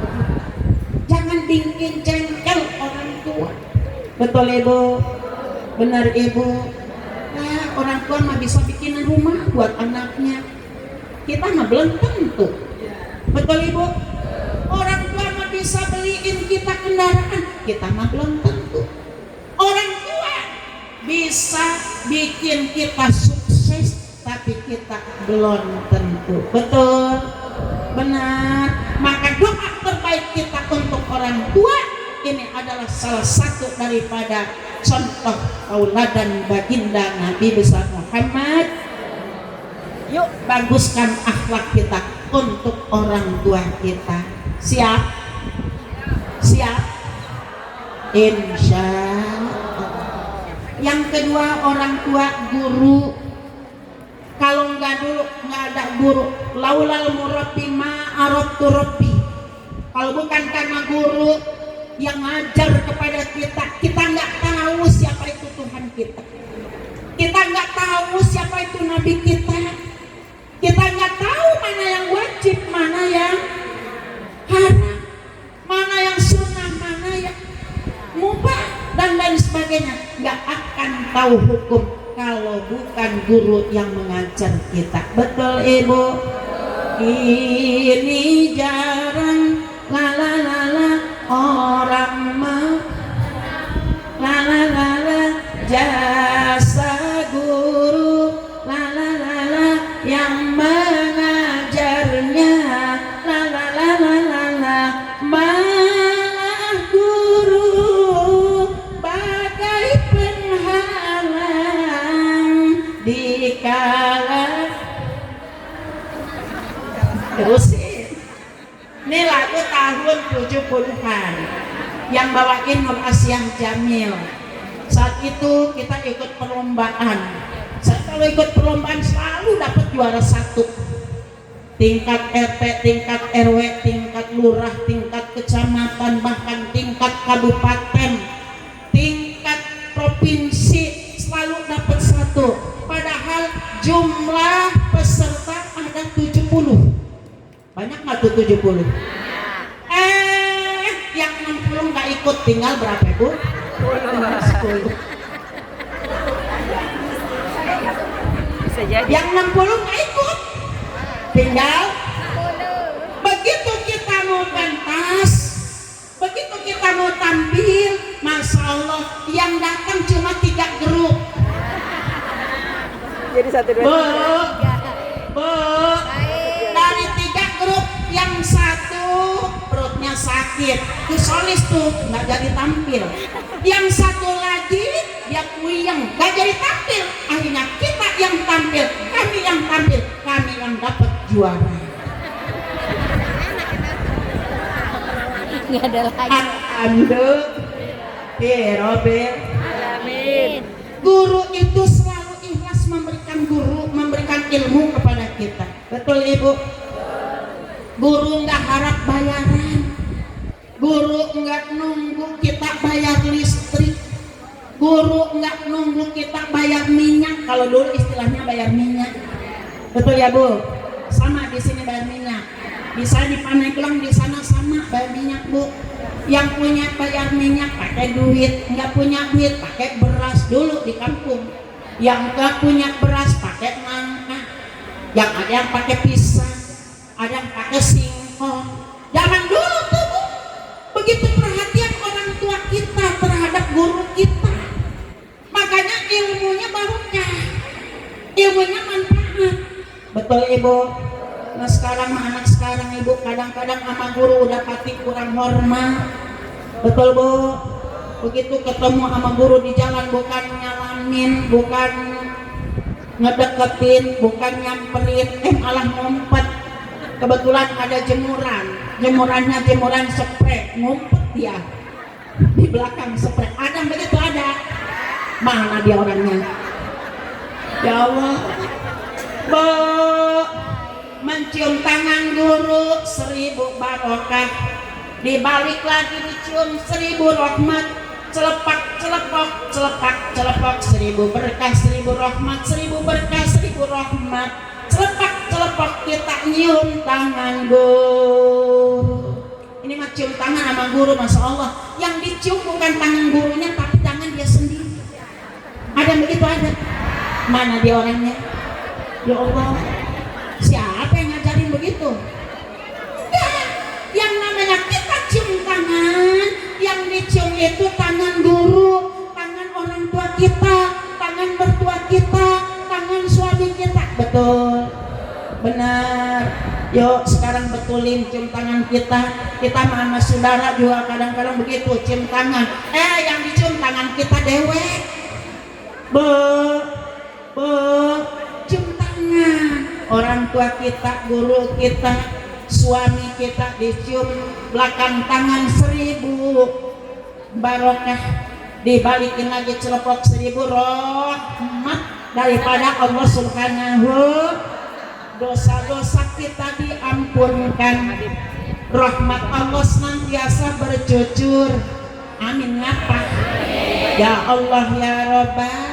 Jangan bikin jengkel orang tua. Betul ibu? Benar ibu? Nah, orang tua mah bisa bikin rumah buat anaknya, kita mah belum tentu. Betul ibu? Orang tua mah bisa beliin kita kendaraan, kita mah belum tentu. Orang tua bisa bikin kita sukses, tapi kita belum tentu. Betul? Benar. Maka doa terbaik kita untuk orang tua ini adalah salah satu daripada contoh tauladan baginda Nabi besar Muhammad. Yuk baguskan akhlak kita untuk orang tua kita. Siap? Siap? Insya Allah. Yang kedua orang tua guru. Kalau nggak ada guru, laulal murabbi ma arabtu rabbi. Kalau bukan karena guru yang ngajar kepada kita, kita nggak tahu siapa itu Tuhan kita. Kita nggak tahu siapa itu Nabi kita. Kita nggak tahu mana yang wajib, mana yang tahu hukum kalau bukan guru yang mengajar kita. Betul Ibu? Ini jarang orang jasa guru yang mengajarnya malah guru bagai penghalang di kala. Terusin. Ini lagu tahun 70-an yang bawain Nur Asyah Jamil. Saat itu kita ikut perlombaan. Saya kalau ikut perlombaan selalu dapat juara 1. Tingkat RT, tingkat RW, tingkat lurah, tingkat kecamatan, bahkan tingkat kabupaten, tingkat provinsi selalu dapat 1. Padahal jumlah peserta ada 70. Banyak nggak tuh 70? Yang 60 nggak ikut, tinggal berapa Bu? 10. Yang 60 nggak ikut, tinggal. Begitu kita mau pentas, begitu kita mau tampil, Masya Allah, yang datang cuma 3 grup. Jadi 1, 2, 3. Dari 3 grup, yang 1 perutnya sakit, itu solis tuh nggak jadi tampil. Yang 1 lagi dia puyeng, nggak jadi tampil. Akhirnya kita yang tampil, kami yang dapat juara. Nggak ada lagi. Alhamdulillah. Guru itu selalu ikhlas memberikan ilmu kepada kita. Betul Ibu? Guru nggak harap bayaran. Guru nggak nunggu kita bayar listrik. Guru nggak nunggu kita bayar minyak. Kalau dulu istilahnya bayar minyak. Betul ya Bu? Sama di sini bayar minyak. Bisa di Pandeglang di sana sama bayar minyak Bu. Yang punya bayar minyak pakai duit, nggak punya duit pakai beras dulu di kampung. Yang nggak punya beras pakai nangka. Yang ada yang pakai pisang, ada yang pakai singkong. Zaman dulu tuh Bu, begitu perhatian orang tua kita terhadap guru kita. Makanya ilmunya barokah, ilmunya manfaat. Betul Ibu? Nah sekarang anak sekarang Ibu kadang-kadang sama guru udah pati kurang hormat. Betul Bu? Begitu ketemu sama guru di jalan bukan nyalamin, bukan ngedeketin, bukan nyamperin, malah ngumpet. Kebetulan ada jemurannya jemuran spray, ngumpet dia di belakang spray. Ada begitu ada. Mana dia orangnya? Ya Allah. Bu, mencium tangan guru 1000 barokah, dibalik lagi dicium 1000 rahmat, celepak celepok celepak celepok 1000 berkah, 1000 rahmat, 1000 berkah, 1000 rahmat, celepak celepok kita nyium tangan guru. Ini mah cium tangan sama guru, Masya Allah. Yang dicium bukan tangan gurunya tapi tangan dia sendiri. Ada begitu ada. Mana dia orangnya? Ya Allah, siapa yang ngajarin begitu? Ya, yang namanya kita cium tangan, yang dicium itu tangan guru, tangan orang tua kita, tangan mertua kita, tangan suami kita. Betul, benar. Yuk sekarang betulin cium tangan kita. Kita sama saudara juga kadang-kadang begitu cium tangan. Yang dicium tangan kita dewek. Cium tangan orang tua kita, guru kita, suami kita dicium belakang tangan 1000 barokah, dibalikin lagi celepok 1000 rahmat daripada Allah Subhanahu. Dosa-dosa kita diampunkan, rahmat Allah senantiasa bercucur. Amin. Ngapa? Ya Allah ya Rabbah.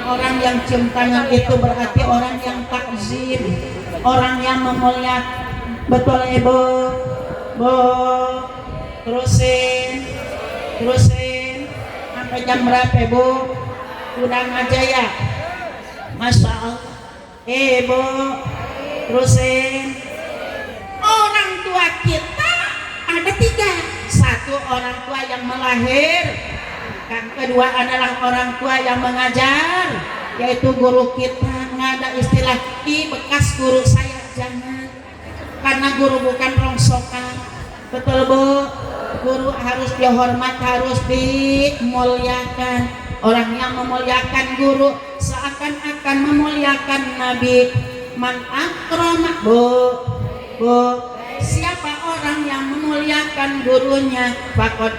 Orang yang cium tangan itu berarti orang yang takzim, orang yang memuliakan. Betul Ibu? Bu, terusin sampai jam berapa Bu? udah ngajaya. Masya Allah. Ibu terusin. Orang tua kita ada 3. 1 orang tua yang melahir, yang kedua adalah orang tua yang mengajar, yaitu guru kita. Nggak ada istilah bekas guru saya, jangan, karena guru bukan rongsokan. Betul Bu? Guru harus dihormat, harus dimuliakan. Orang yang memuliakan guru seakan-akan memuliakan Nabi. Man akrama, Bu, siapa orang yang memuliakan gurunya, fakod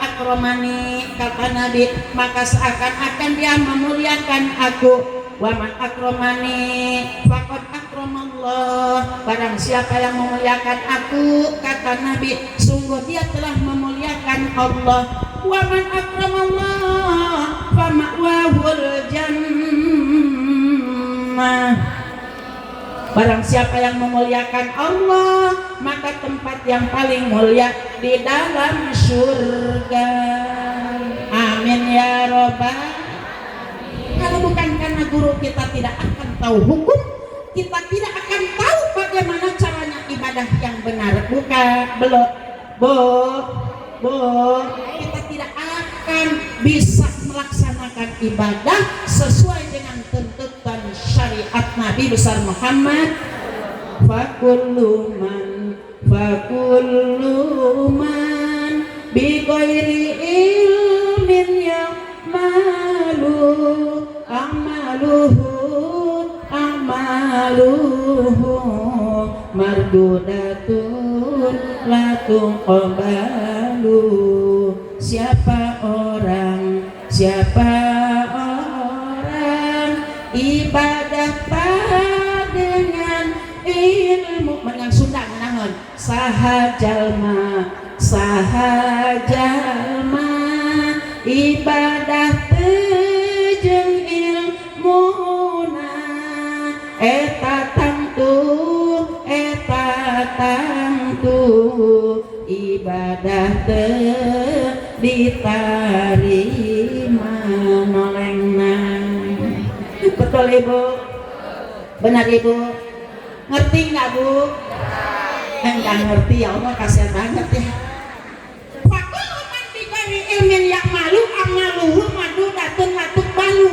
akromani, kata Nabi, maka seakan-akan dia memuliakan aku. Waman akromani fakod akromallah, barang siapa yang memuliakan aku, kata Nabi, sungguh dia telah memuliakan Allah. Waman akramallah fama'wahul jannah, barang siapa yang memuliakan Allah, maka tempat yang paling mulia di dalam surga. Amin ya robbal. Kalau bukan karena guru kita tidak akan tahu hukum, kita tidak akan tahu bagaimana caranya ibadah yang benar. Belum, kita tidak akan bisa melaksanakan ibadah sesuai dengan tuntutan syariat Nabi besar Muhammad. Fakullu man bi ghairi ilmin ya'malu amaluhu mardudatun la tuqbalu. Siapa orang ibadah dengan ilmu, dengan Sunda menangon saha jalma ibadah jeung ilmuna eta tangtu ibadah teu ditarima nolengna. Betul Ibu? Benar Ibu? Ngerti nggak Bu? Enggak ngerti, ya Allah kasihan banget ya. Fakul man bighairi ilmin ya'malu amaluhu madudatun latuk balu.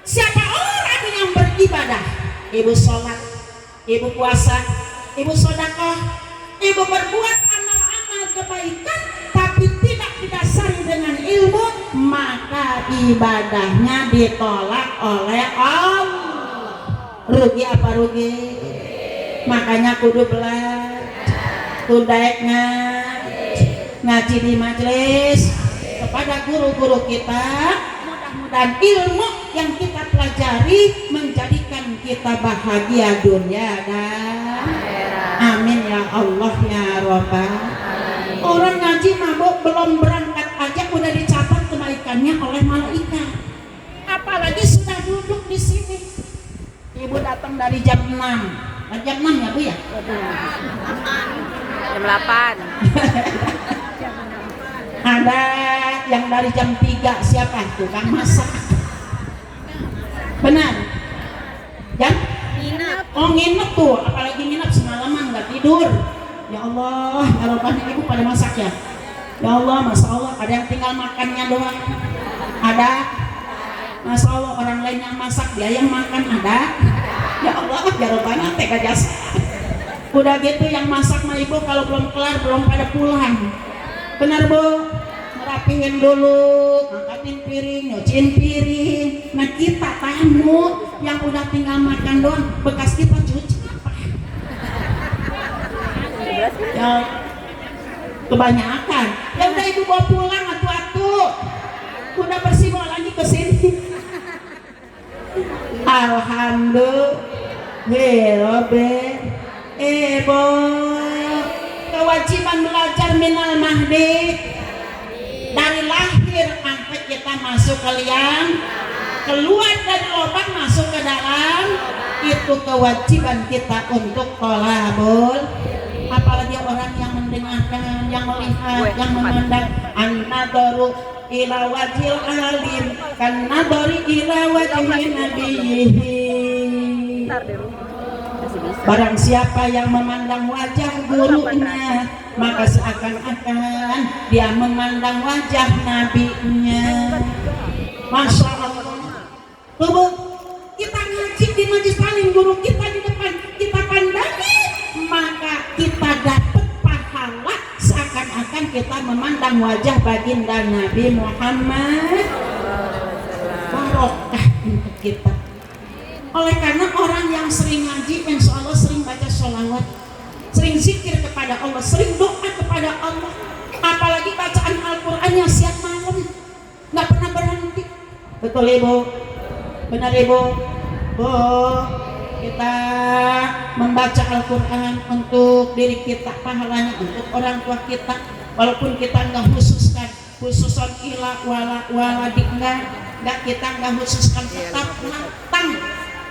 Siapa orang yang beribadah, Ibu sholat, Ibu puasa, Ibu sedekah, Ibu berbuat amal-amal kebaikan, tapi tidak didasari dengan ilmu, maka ibadahnya ditolak oleh Allah. Rugi apa rugi? Makanya kudu belajar, kudaek ngaji di majelis kepada guru-guru kita. Mudah-mudahan ilmu yang kita pelajari menjadikan kita bahagia dunia dan amin ya Allah ya Rabbal. Orang ngaji mabuk belum berangkat aja udah dicatat kebaikannya oleh malaikat, apalagi sudah duduk di sini. Ibu datang dari jam 6. Jam 6 ya Bu ya? Jam 8. Ada yang dari jam 3, siapa? Tukang masak. Benar? Jam? Nginep. Oh nginep tuh, apalagi nginep semalaman nggak tidur. Ya Allah, ya Rabbana, Ibu pada masak ya? Ya Allah, Masya Allah, ada yang tinggal makannya doang. Ada? Masya Allah, orang lain yang masak, dia yang makan, ada? Ya Allah, ya Rabbana, tega jasa. Udah gitu yang masak mah Ibu kalau belum kelar belum pada pulang. Benar Bu? Ngerapihin dulu, angkatin piring, nyuciin piring. Nah kita tamu yang udah tinggal makan doang, bekas kita cuci apa? Ya kebanyakan. Ya udah Ibu bawa pulang atuh-atuh. Udah bersih bawa lagi ke sini. Alhamdulillah. Ibu kewajiban belajar minal mahdi, dari lahir sampai kita masuk ke liang, keluar dari lubang masuk ke dalam, itu kewajiban kita untuk tolabul. Apalagi orang yang mendengarkan, yang melihat, yang memandang, an-nadaru ila wajhil alim kan nadori ila wajhi nabiyhi. Barang siapa yang memandang wajah gurunya, maka seakan-akan dia memandang wajah nabinya. Masya Allah. Tuh, kita ngaji di majelis taklim, guru kita di depan, kita pandangi, maka kita dapat pahala seakan-akan kita memandang wajah baginda Nabi Muhammad. Barokah untuk kita. Oleh karena orang yang sering ngaji, insya Allah sering baca sholawat, sering zikir kepada Allah, sering doa kepada Allah, apalagi bacaan Al-Qurannya siang malam, nggak pernah berhenti. Betul Ibu? Benar Ibu? Oh, kita membaca Al-Quran untuk diri kita, pahalanya untuk orang tua kita, walaupun kita nggak khususkan ila wala nggak kita nggak khususkan, tetap datang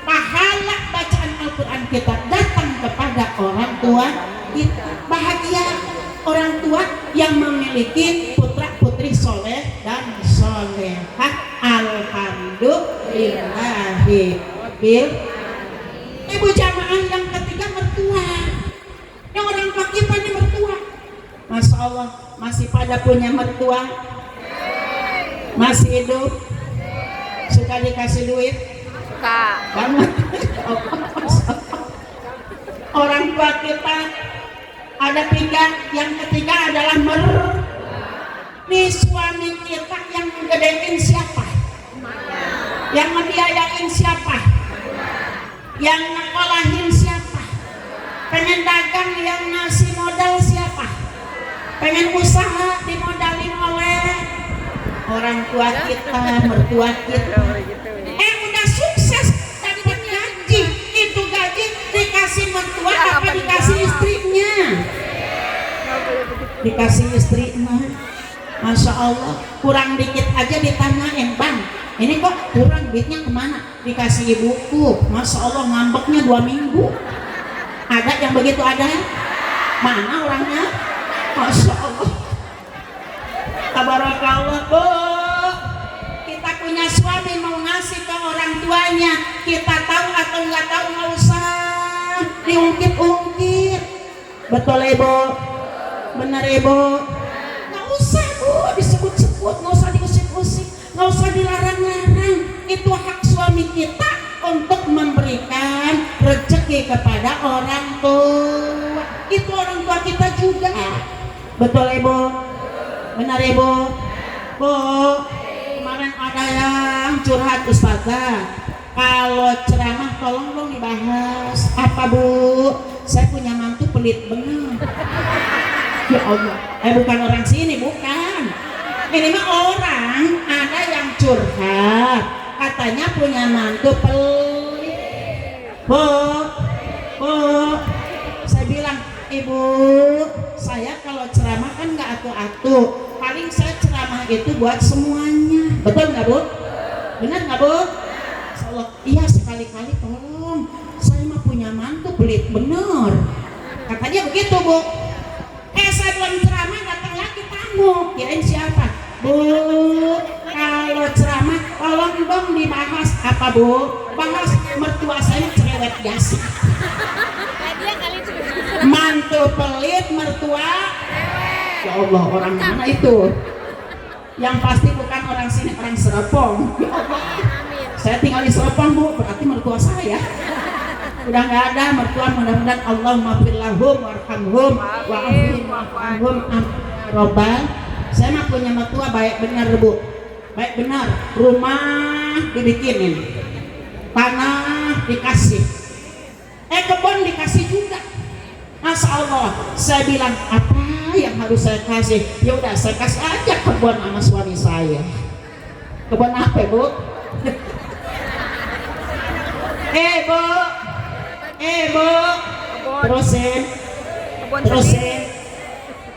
pahala bacaan Al-Quran kita datang kepada orang tua kita. Bahagia orang tua yang memiliki putra putri soleh dan solehah. Alhamdulillahi bil. Ibu jamaah yang ketiga, mertua. Yang orang tua kita ini mertua. Masya Allah, masih pada punya mertua? Masih hidup? Suka dikasih duit? Banget. Orang tua kita ada tiga, yang ketiga adalah nih suami kita yang ngegedein siapa? Yang ngebiayain siapa? Yang ngekolahin siapa? Pengen dagang yang ngasih modal siapa? Pengen usaha dimodalin oleh orang tua kita, mertua kita. Udah sukses dapat gaji, itu gaji dikasih mertua apa dikasih istrinya? Dikasih istrinya. Masya Allah, kurang dikit aja ditanyain, Bang, ini kok kurang duitnya kemana? Dikasih ibuku. Masya Allah, ngambeknya 2 minggu. Ada yang begitu ada? Mana orangnya? Masya Allah. Tabarakallah. Kita punya suami mau ngasih ke orang tuanya, kita tahu atau nggak tahu, nggak usah diungkit-ungkit. Betul Ibu? Benar Ibu? Nggak usah Bu disebut-sebut, nggak usah diusik-usik, nggak usah dilarang-larang. Itu hak suami kita untuk memberikan rezeki kepada orang tua. Itu orang tua kita juga. Betul Ibu? Benar Ibu? Bu, kemarin ada yang curhat Ustazah, kalau ceramah tolong dong dibahas. Apa Bu? Saya punya mantu pelit bener. Ya Allah, bukan orang sini, bukan. Ini mah orang, ada yang curhat, katanya punya mantu pelit. Bu, saya bilang, Ibu, saya kalau ceramah kan nggak atu-atu, paling saya ceramah itu buat semuanya. Betul nggak Bu? Benar nggak Bu? Iya, sekali-kali tolong, saya mah punya mantu pelit bener. Katanya begitu Bu. Saya belum ceramah datang lagi tamu, kirain siapa? Bu, kalau ceramah tolong dong dibahas. Apa Bu? Bahas mertua saya cerewet biasa. Mantu pelit, mertua. Ya Allah, orang mana itu? Yang pasti bukan orang sini, orang Serpong. Ya Allah, saya tinggal di Serpong Bu, berarti mertua saya. Udah nggak ada mertua, mudah-mudahan Allahumma firlahum warhamhum wa'afihim wa'afahum robbal. Saya mah punya mertua baik benar Bu, baik benar. Rumah dibikinin, tanah dikasih, kebun dikasih juga. Masya Allah, saya bilang apa yang harus saya kasih? Ya udah saya kasih aja kebun sama suami saya. Kebun apa Bu? Bu, terusin.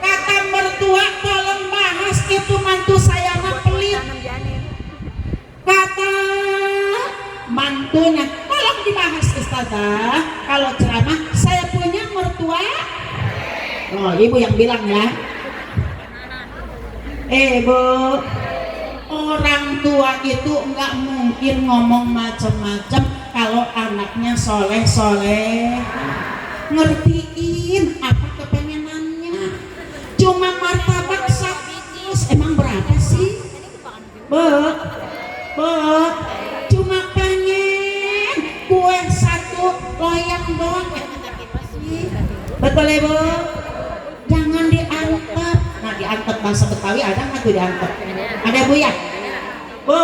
Kata mertua, tolong bahas itu mantu saya mah pelit. Kata mantunya, tolong dibahas Ustazah, kalau ceramah saya punya mertua. Oh, Ibu yang bilang ya. Bu, Orang tua itu nggak mungkin ngomong macam-macam kalau anaknya soleh. Ngertiin apa kepengenannya. Cuma martabak 100, emang berapa sih? Cuma pengen kue 1 loyang doang. Betul ya Bu? Jangan diangkat. Nah diangkat bahasa Betawi ada nggak tuh diangkat? Ada Bu ya? Bu,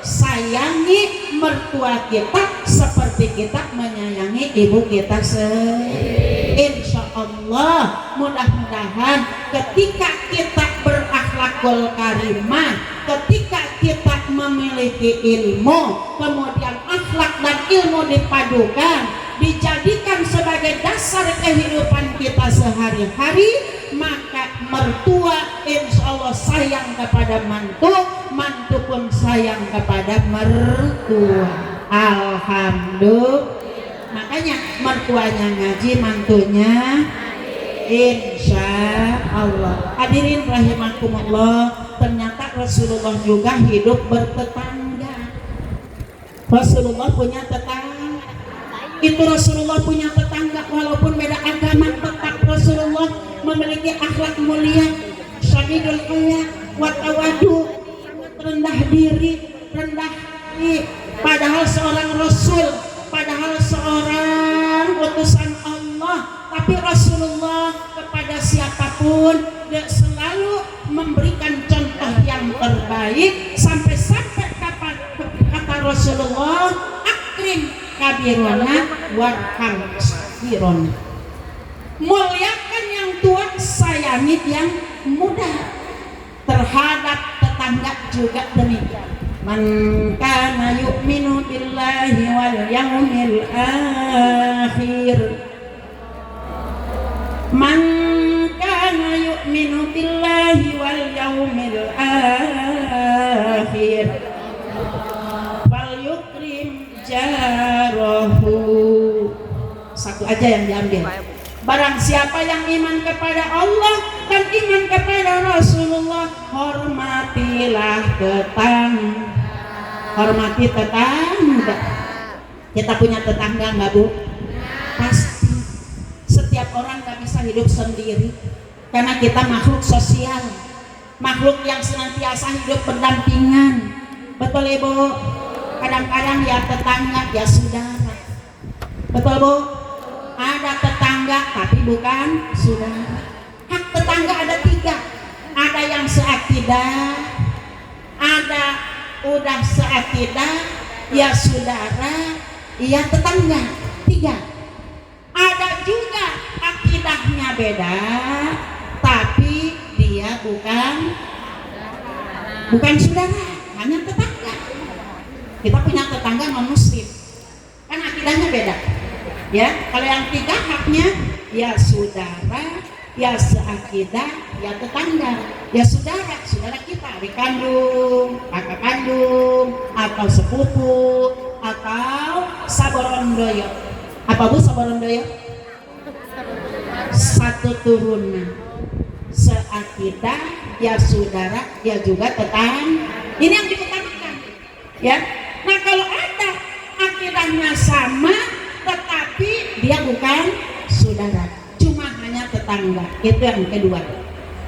sayangi mertua kita seperti kita menyayangi ibu kita sendiri. Insya Allah mudah-mudahan ketika kita berakhlakul karimah, ketika kita memiliki ilmu, kemudian akhlak dan ilmu dipadukan, dijadikan sebagai dasar kehidupan kita sehari-hari, maka mertua insya Allah sayang kepada mantu, mantu pun sayang kepada mertua. Alhamdulillah. Makanya mertuanya ngaji, mantunya insya Allah. Hadirin rahimakumullah, ternyata Rasulullah juga hidup bertetangga. Rasulullah punya tetangga. Itu Rasulullah punya tetangga walaupun beda agama, tetap Rasulullah memiliki akhlak mulia, syadidul haya, watawadu, rendah diri, rendah hati. Padahal seorang Rasul, padahal seorang utusan Allah, tapi Rasulullah kepada siapapun dia selalu memberikan contoh yang terbaik. Sampai-sampai kata Rasulullah, akrim kabirona warham sagirona. Muliakan yang tua, sayangi yang muda. Terhadap tetangga juga demikian. Man kana yu'minu billahi wal yawmil akhir, man kana yu'minu billahi wal yawmil akhir fal yukrim jarahu. Satu aja yang diambil. Barang siapa yang iman kepada Allah dan iman kepada Rasulullah, hormatilah tetangga. Hormati tetangga. Kita punya tetangga nggak Bu? Pasti. Setiap orang nggak bisa hidup sendiri karena kita makhluk sosial, makhluk yang senantiasa hidup berdampingan. Betul Ibu? Kadang-kadang ya tetangga ya saudara. Betul Bu? Ada tetangga tapi bukan saudara. Hak tetangga ada 3. Ada yang seakidah, ada udah seakidah, ya saudara, ya tetangga. 3. Ada juga akidahnya beda, tapi dia bukan saudara, hanya tetangga. Kita punya tetangga non muslim, kan akidahnya beda. Ya, kalau yang 3 haknya ya saudara, ya seakidah, ya tetangga, ya saudara kita, adik kandung, kakak kandung, atau sepupu, atau saborondoyo. Apa Bu saborondoyo? Satu turunan, seakidah, ya saudara, ya juga tetangga. Ini yang diutamakan. Ya, nah kalau ada akidahnya sama tetapi dia bukan saudara, cuma hanya tetangga, itu yang kedua.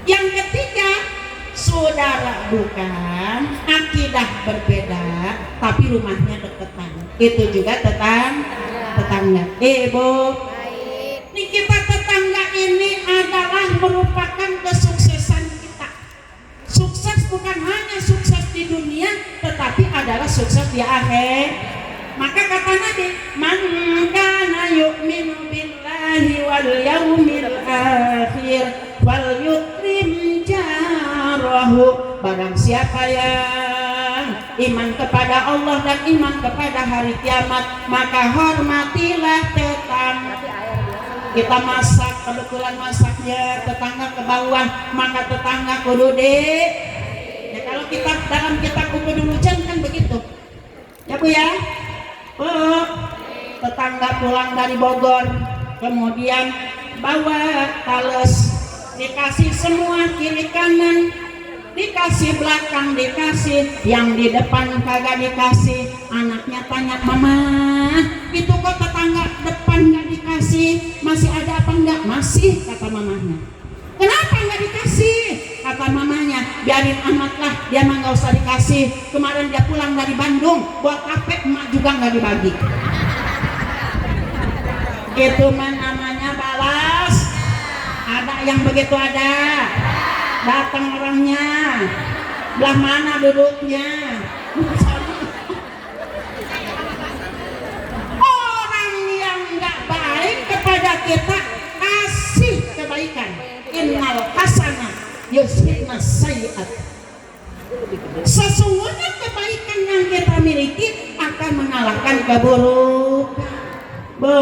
Yang ketiga, saudara bukan, akidah berbeda, tapi rumahnya deketan, itu juga tetangga. Ibu, ini kita tetangga ini adalah merupakan kesuksesan kita. Sukses bukan hanya sukses di dunia, tetapi adalah sukses di akhir. Maka kata Nabi, man kana yu'minu billahi wal yawmil akhir wal yukrim jarahu. Barang siapa yang iman kepada Allah dan iman kepada hari kiamat, maka hormatilah tetangga. Kita masak, kebetulan masaknya tetangga kebauan, maka tetangga kudu ya, kalau kita dalam kitab Ukhudur Rujan kan begitu ya Bu ya. Tetangga pulang dari Bogor, kemudian bawa tales, dikasih semua kiri kanan, dikasih belakang dikasih, yang di depan kagak dikasih. Anaknya tanya, mama itu kok tetangga depan nggak dikasih, masih ada apa enggak? Masih, kata mamanya. Kenapa nggak dikasih? Kata mamanya, biarin amat lah, dia mah nggak usah dikasih. Kemarin dia pulang dari Bandung, buat kafe emak juga nggak dibagi. Itu mah namanya balas. Ada yang begitu ada. Datang orangnya, belah mana duduknya? Orang yang nggak baik kepada kita kasih kebaikan. Innal hasanah yuzhibna sayyi'at. Sesungguhnya kebaikan yang kita miliki akan mengalahkan keburukan. Bu,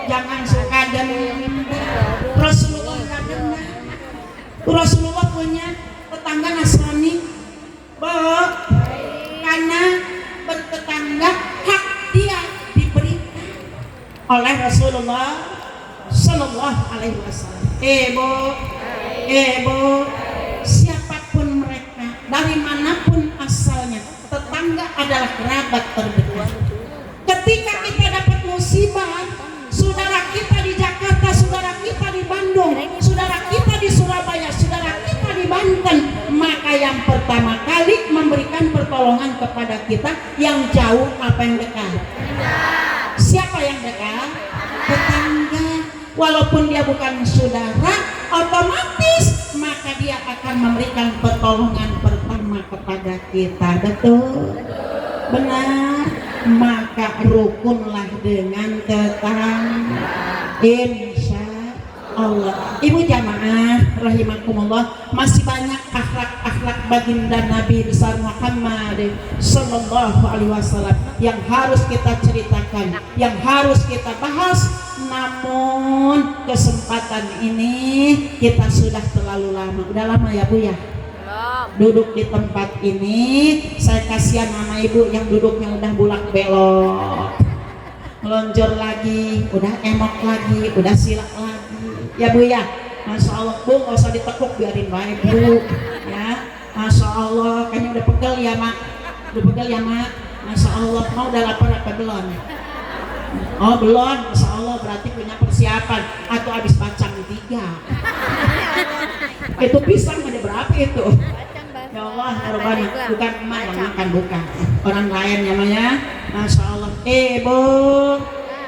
jangan suka dendam. Rasulullah punya tetangga Nasrani, karena bertetangga hak dia diberikan oleh Rasulullah Sallallahu Alaihi Wasallam. Bu, siapapun mereka, dari manapun asalnya, tetangga adalah kerabat terdekat. Ketika kita dapat musibah, saudara kita di Jakarta, saudara kita di Bandung, saudara kita di Surabaya, saudara kita di Banten, maka yang pertama kali memberikan pertolongan kepada kita yang jauh apa yang dekat? Siapa yang dekat? Tetangga. Walaupun dia bukan saudara, otomatis maka dia akan memberikan pertolongan pertama kepada kita. Betul? Benar? Maka rukunlah dengan tetangga, insya Allah. Ibu jamaah rahimakumullah, masih banyak akhlak-akhlak baginda Nabi besar Muhammad Sallallahu Alaihi Wasallam yang harus kita ceritakan, yang harus kita bahas. Namun kesempatan ini kita sudah terlalu lama. Udah lama ya Bu ya duduk di tempat ini. Saya kasihan sama ibu yang duduknya udah bulak belok, melonjor lagi, udah emok lagi, udah silak lagi ya Bu ya. Masya Allah Bu, gak usah ditekuk, biarin baik Bu ya. Masya Allah, kayaknya udah pegel ya Mak, udah pegel ya Mak. Masya Allah, mau udah lapar apa belum? Oh belum, Masya Allah, berarti punya persiapan atau habis bacang 3. Itu pisang ada berapa itu? Ya Allah, Rabbana, bukan emak yang makan, bukan orang lain namanya. Masya Allah. Bu,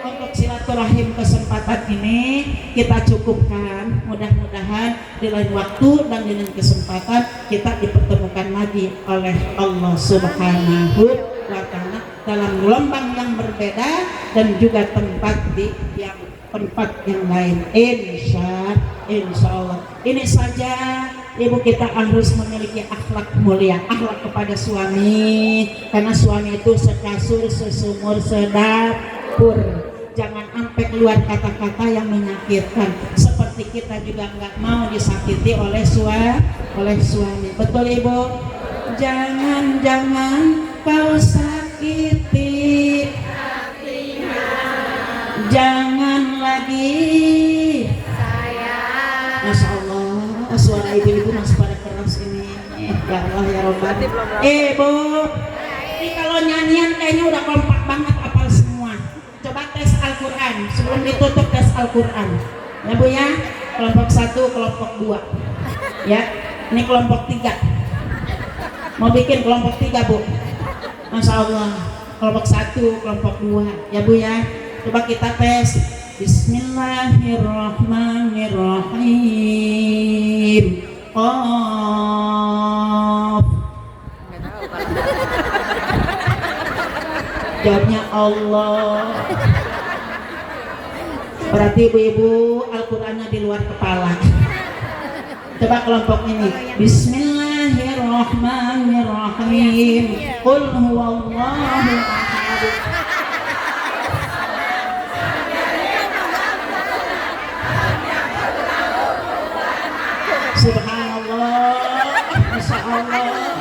untuk silaturahim kesempatan ini kita cukupkan. Mudah-mudahan di lain waktu dan di lain kesempatan kita dipertemukan lagi oleh Allah Subhanahu wa Ta'ala dalam gelombang yang berbeda dan juga tempat yang lain. Insya Allah. Ini saja ibu, kita harus memiliki akhlak mulia, akhlak kepada suami, karena suami itu sekasur, sesumur, sedapur. Jangan sampai keluar kata-kata yang menyakitkan. Seperti kita juga nggak mau disakiti oleh suami. Betul ibu? Jangan kau sakiti, jangan lagi. Masya Allah, suara ibu-ibu masih pada keras ini. Ya Allah ya Rabbal. Bu, ini kalau nyanyian kayaknya udah kompak banget, apal semua. Coba tes Al-Quran, sebelum ditutup tes Al-Quran ya Bu ya. Kelompok 1, kelompok 2 ya. Ini kelompok 3 mau bikin kelompok 3 Bu. Masya Allah, kelompok 1, kelompok 2 ya Bu ya. Coba kita tes. Bismillahirrahmanirrahim. Qaf. Jawabnya Allah. Berarti ibu-ibu Al-Qurannya di luar kepala. Coba kelompok ini. Bismillahirrahmanirrahim. Qul huwallahu ahad. Subhanallah, Masya Allah.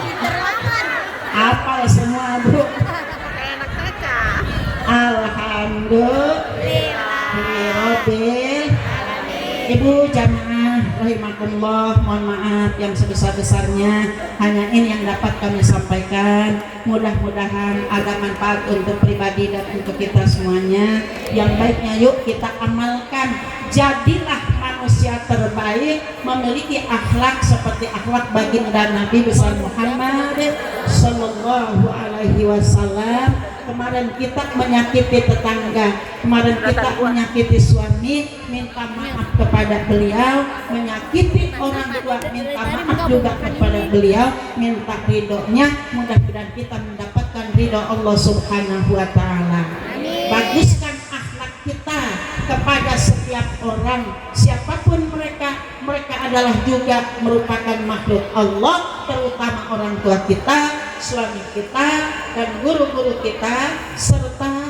Apal semua Bu. Alhamdulillah. Ibu jamaah rahimakumullah, mohon maaf yang sebesar-besarnya. Hanya ini yang dapat kami sampaikan. Mudah-mudahan ada manfaat untuk pribadi dan untuk kita semuanya. Yang baiknya yuk kita amalkan. Jadilah manusia terbaik, memiliki akhlak seperti akhlak baginda Nabi besar Muhammad sallallahu alaihi wasallam. Kemarin kita menyakiti tetangga, kemarin kita menyakiti suami, minta maaf kepada beliau, menyakiti orang tua, minta maaf juga kepada beliau, minta ridhonya. Mudah-mudahan kita mendapatkan ridho Allah Subhanahu wa Ta'ala. Baguskan akhlak kita kepada setiap orang, siapapun mereka adalah juga merupakan makhluk Allah, terutama orang tua kita, suami kita, dan guru-guru kita, serta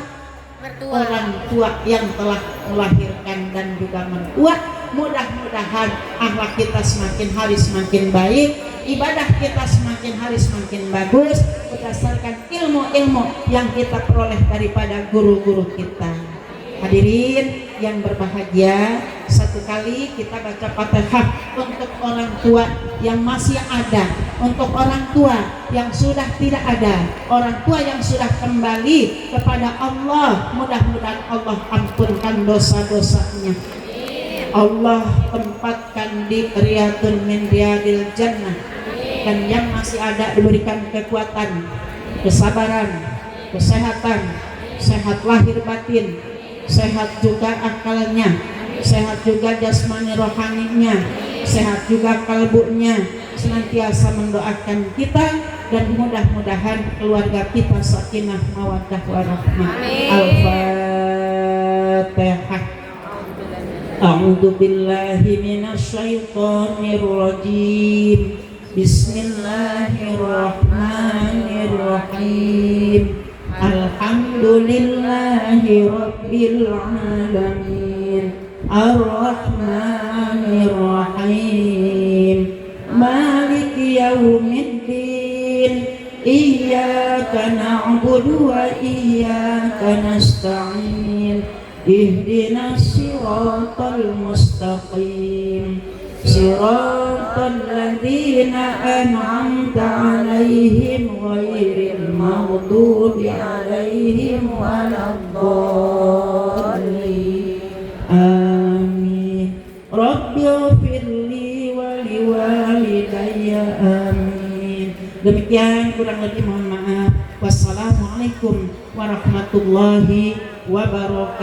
orang tua yang telah melahirkan dan juga mertua. Mudah-mudahan akhlak kita semakin hari semakin baik, ibadah kita semakin hari semakin bagus berdasarkan ilmu-ilmu yang kita peroleh daripada guru-guru kita. Hadirin yang berbahagia, satu kali kita baca Fatihah untuk orang tua yang masih ada, untuk orang tua yang sudah tidak ada, orang tua yang sudah kembali kepada Allah. Mudah-mudahan Allah ampunkan dosa-dosanya, Allah tempatkan di riyadun min riyadil jannah, dan yang masih ada diberikan kekuatan, kesabaran, kesehatan, sehat lahir batin, sehat juga akalnya, sehat juga jasmani rohaninya, sehat juga kalbunya, senantiasa mendoakan kita, dan mudah-mudahan keluarga kita sakinah mawaddah warahmah. Al-Fatihah. A'udzu billahi minasy syaithanir rajim. Bismillahirrahmanirrahim. Alhamdulillahi rabbil alamin. Ar-Rahmanir Rahim. Maliki yaumiddin. Iyyaka na'budu wa iyyaka nasta'in. Ihdinas siratal mustaqim. Siratal ladzina an'amta 'alaihim ghairil maghdubi 'alaihim waladdallin. Amin. Rabbighfirli wa liwalidayya. Amin. Demikian, kurang lebih mohon maaf. Wassalamualaikum warahmatullahi wabarakatuh.